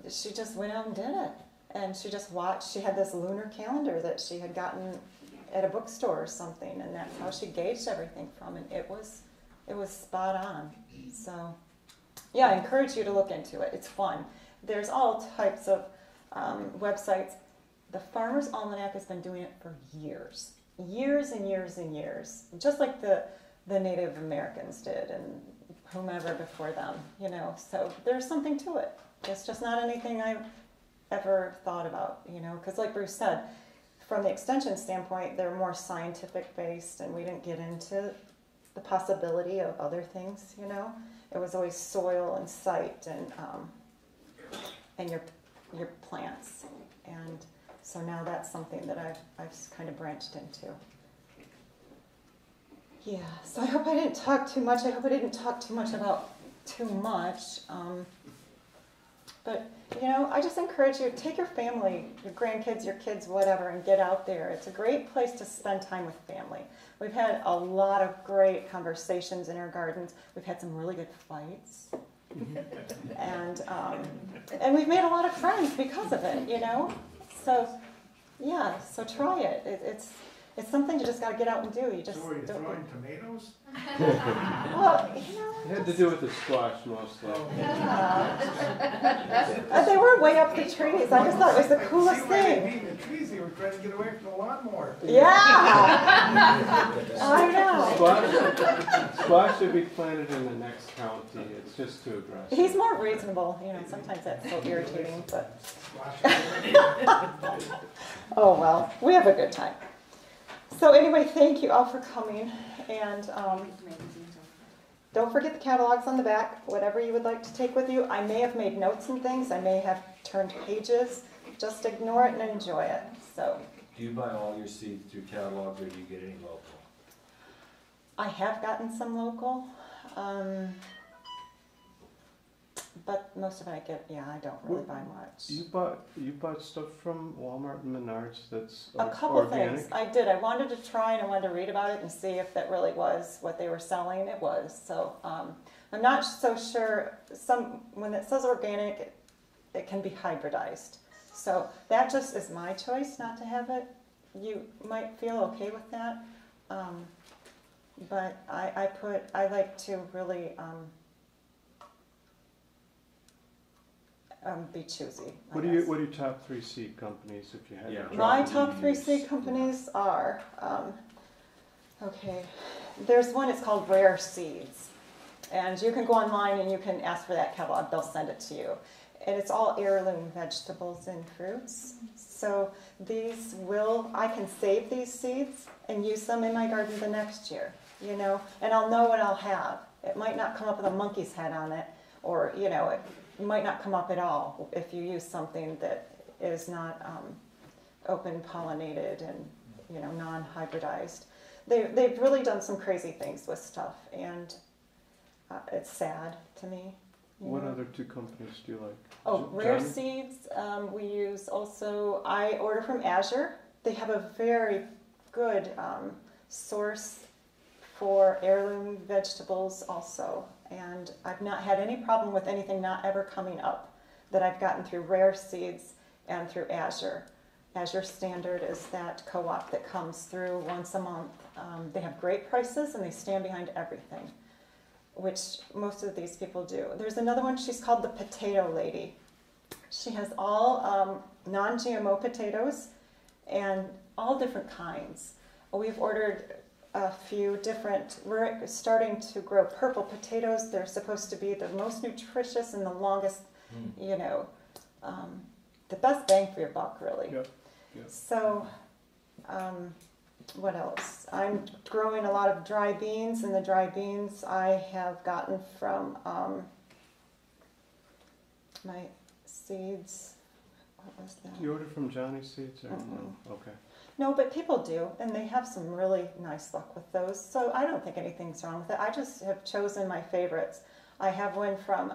She just went out and did it. And she just watched. She had this lunar calendar that she had gotten at a bookstore or something, and that's how she gauged everything from. And it was spot on. So, yeah, I encourage you to look into it. It's fun. There's all types of websites. The Farmer's Almanac has been doing it for years and years and years, just like the Native Americans did and whomever before them, you know. So there's something to it. It's just not anything I've ever thought about, you know, because like Bruce said, from the extension standpoint, they're more scientific based, and we didn't get into the possibility of other things, you know. It was always soil and site and your your plants. And so now that's something that I've kind of branched into. Yeah, so I hope I didn't talk too much. I hope I didn't talk too much about too much. But, you know, I just encourage you, take your family, your grandkids, your kids, whatever, and get out there. It's a great place to spend time with family. We've had a lot of great conversations in our gardens. We've had some really good fights. And we've made a lot of friends because of it, you know? So, yeah, so try it. It's something you just got to get out and do. You just So are you don't. throwing tomatoes? Well, you know. It had to do with the squash mostly. Yeah. They were way up the trees. I just thought it was the coolest See where they thing. beat the trees, they were trying to get away from the lawnmower. Yeah. I know. Squash should be planted in the next county. It's just too aggressive. He's more reasonable. You know, sometimes that's so irritating, but. Oh well, we have a good time. So anyway, thank you all for coming, and don't forget the catalogs on the back, whatever you would like to take with you. I may have made notes and things, I may have turned pages, just ignore it and enjoy it. So Do you buy all your seeds through catalogs, or do you get any local? I have gotten some local, but most of it I get, I don't really buy much. You bought stuff from Walmart and Menards that's A couple organic? things. I did. I wanted to try and I wanted to read about it and see if that really was what they were selling. It was. So I'm not so sure. When it says organic, it can be hybridized. So that just is my choice not to have it. You might feel okay with that. But I like to really be choosy. What are your top 3 seed companies if you had? Yeah. to My drop top 3 seed companies are, okay, there's one, it's called Rare Seeds. And you can go online and you can ask for that catalog, they'll send it to you. And it's all heirloom vegetables and fruits. So I can save these seeds and use them in my garden the next year, you know, and I'll know what I'll have. It might not come up with a monkey's head on it, or, you know, it might not come up at all if you use something that is not open pollinated and, you know, non-hybridized. They've really done some crazy things with stuff, and it's sad to me. What other 2 companies do you like? Oh, Rare Johnny? Seeds. We use also. I order from Azure. They have a very good source for heirloom vegetables also. And I've not had any problem with anything not ever coming up that I've gotten through Rare Seeds and through Azure. Azure Standard is that co-op that comes through once a month. They have great prices and they stand behind everything, which most of these people do. There's another one, she's called the Potato Lady. She has all non-GMO potatoes and all different kinds. We've ordered a few different, we're starting to grow purple potatoes. They're supposed to be the most nutritious and the longest, you know, the best bang for your buck, really. Yep. So, what else? I'm growing a lot of dry beans, and the dry beans I have gotten from my seeds. What was that? Do you order from Johnny Seeds or Mm-mm. no? Okay. No, but people do, and they have some really nice luck with those. So I don't think anything's wrong with it. I just have chosen my favorites. I have one from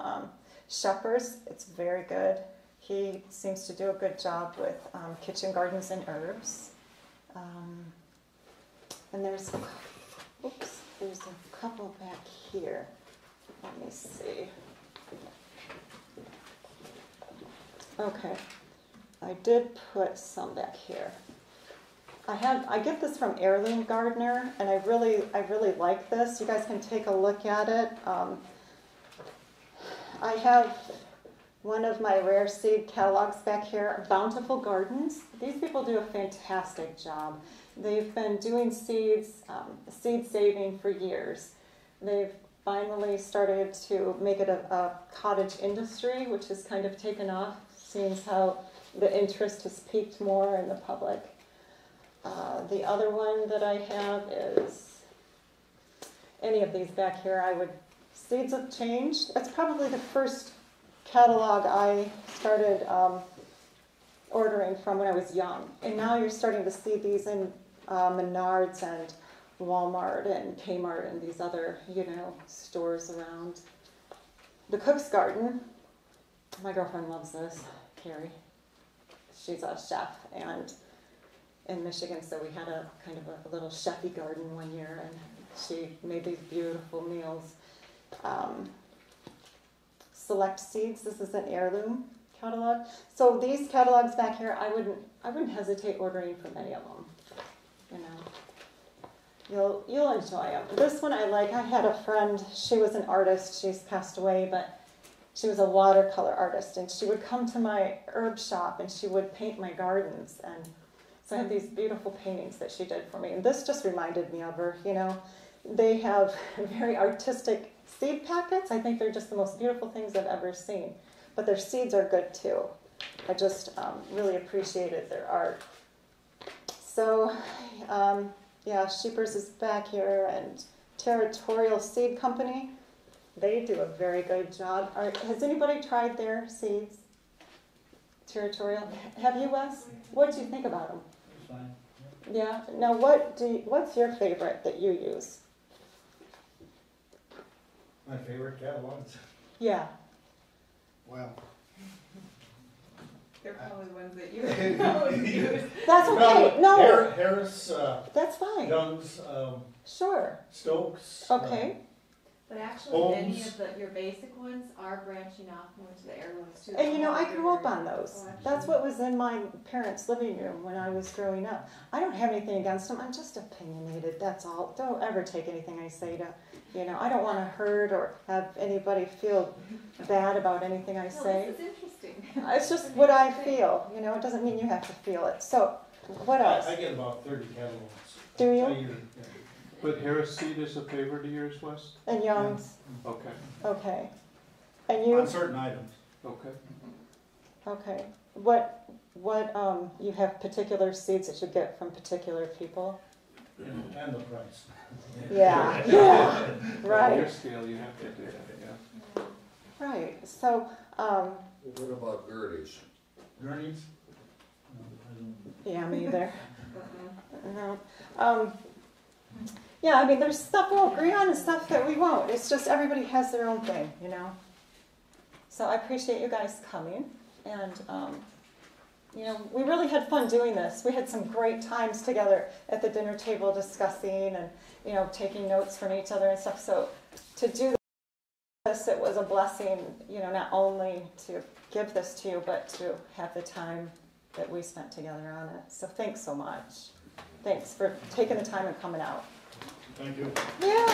Shepherd's. It's very good. He seems to do a good job with kitchen gardens and herbs. And there's a couple back here. Let me see. Okay, I did put some back here. I get this from Heirloom Gardener, and I really like this. You guys can take a look at it. I have one of my Rare Seed catalogs back here, Bountiful Gardens. These people do a fantastic job. They've been doing seed saving for years. They've finally started to make it a cottage industry, which has kind of taken off, seeing how the interest has peaked more in the public. The other one that I have is any of these back here. Seeds of Change. That's probably the first catalog I started ordering from when I was young. And now you're starting to see these in Menards and Walmart and Kmart and these other, stores around. The Cook's Garden, my girlfriend loves this, Carrie. She's a chef and in Michigan, so we had a kind of a little chefy garden one year, and she made these beautiful meals. Select Seeds, this is an heirloom catalog. So these catalogs back here, I wouldn't hesitate ordering from any of them. You'll enjoy them. This one I like. I had a friend, she was an artist, she's passed away, but she was a watercolor artist, and she would come to my herb shop and she would paint my gardens. And so I have these beautiful paintings that she did for me. And this just reminded me of her, They have very artistic seed packets. I think they're just the most beautiful things I've ever seen. But their seeds are good too. I just really appreciated their art. So, Sheepers is back here, and Territorial Seed Company. They do a very good job. Has anybody tried their seeds? Territorial. Have you, Wes? What do you think about them? Fine. Yeah. Now, what's your favorite that you use? My favorite catalogs? Yeah. Well. They're probably the ones that you use. That's okay. No. Harris, That's fine. Young's, Sure. Stokes. Okay. But actually, many Holmes. of your basic ones are branching off more to the heirlooms too. And I grew up on those. Oh, actually. That's what was in my parents' living room when I was growing up. I don't have anything against them. I'm just opinionated. That's all. Don't ever take anything I say to, I don't want to hurt or have anybody feel bad about anything I say. No, this is interesting. It's just what I feel. It doesn't mean you have to feel it. So, what else? I get about 30 catalogs. Do you? A year, yeah. But Harris Seed is a favorite of yours, Wes? And Young's. Okay, Okay. And you? On certain items. okay. Okay. What you have particular seeds that you get from particular people? And the price. Yeah. Yeah. On your Right. scale, you have to do that, yeah. Right. So, What about Gertie's? Gurney's? yeah, me either. No. Yeah, there's stuff we'll agree on and stuff that we won't. It's just everybody has their own thing, So I appreciate you guys coming, and we really had fun doing this. We had some great times together at the dinner table discussing and taking notes from each other and stuff. So to do this, it was a blessing, not only to give this to you, but to have the time that we spent together on it. So thanks so much. Thanks for taking the time and coming out. Thank you. Yeah.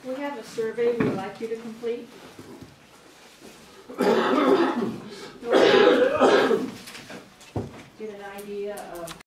We have a survey we'd like you to complete. Get an idea of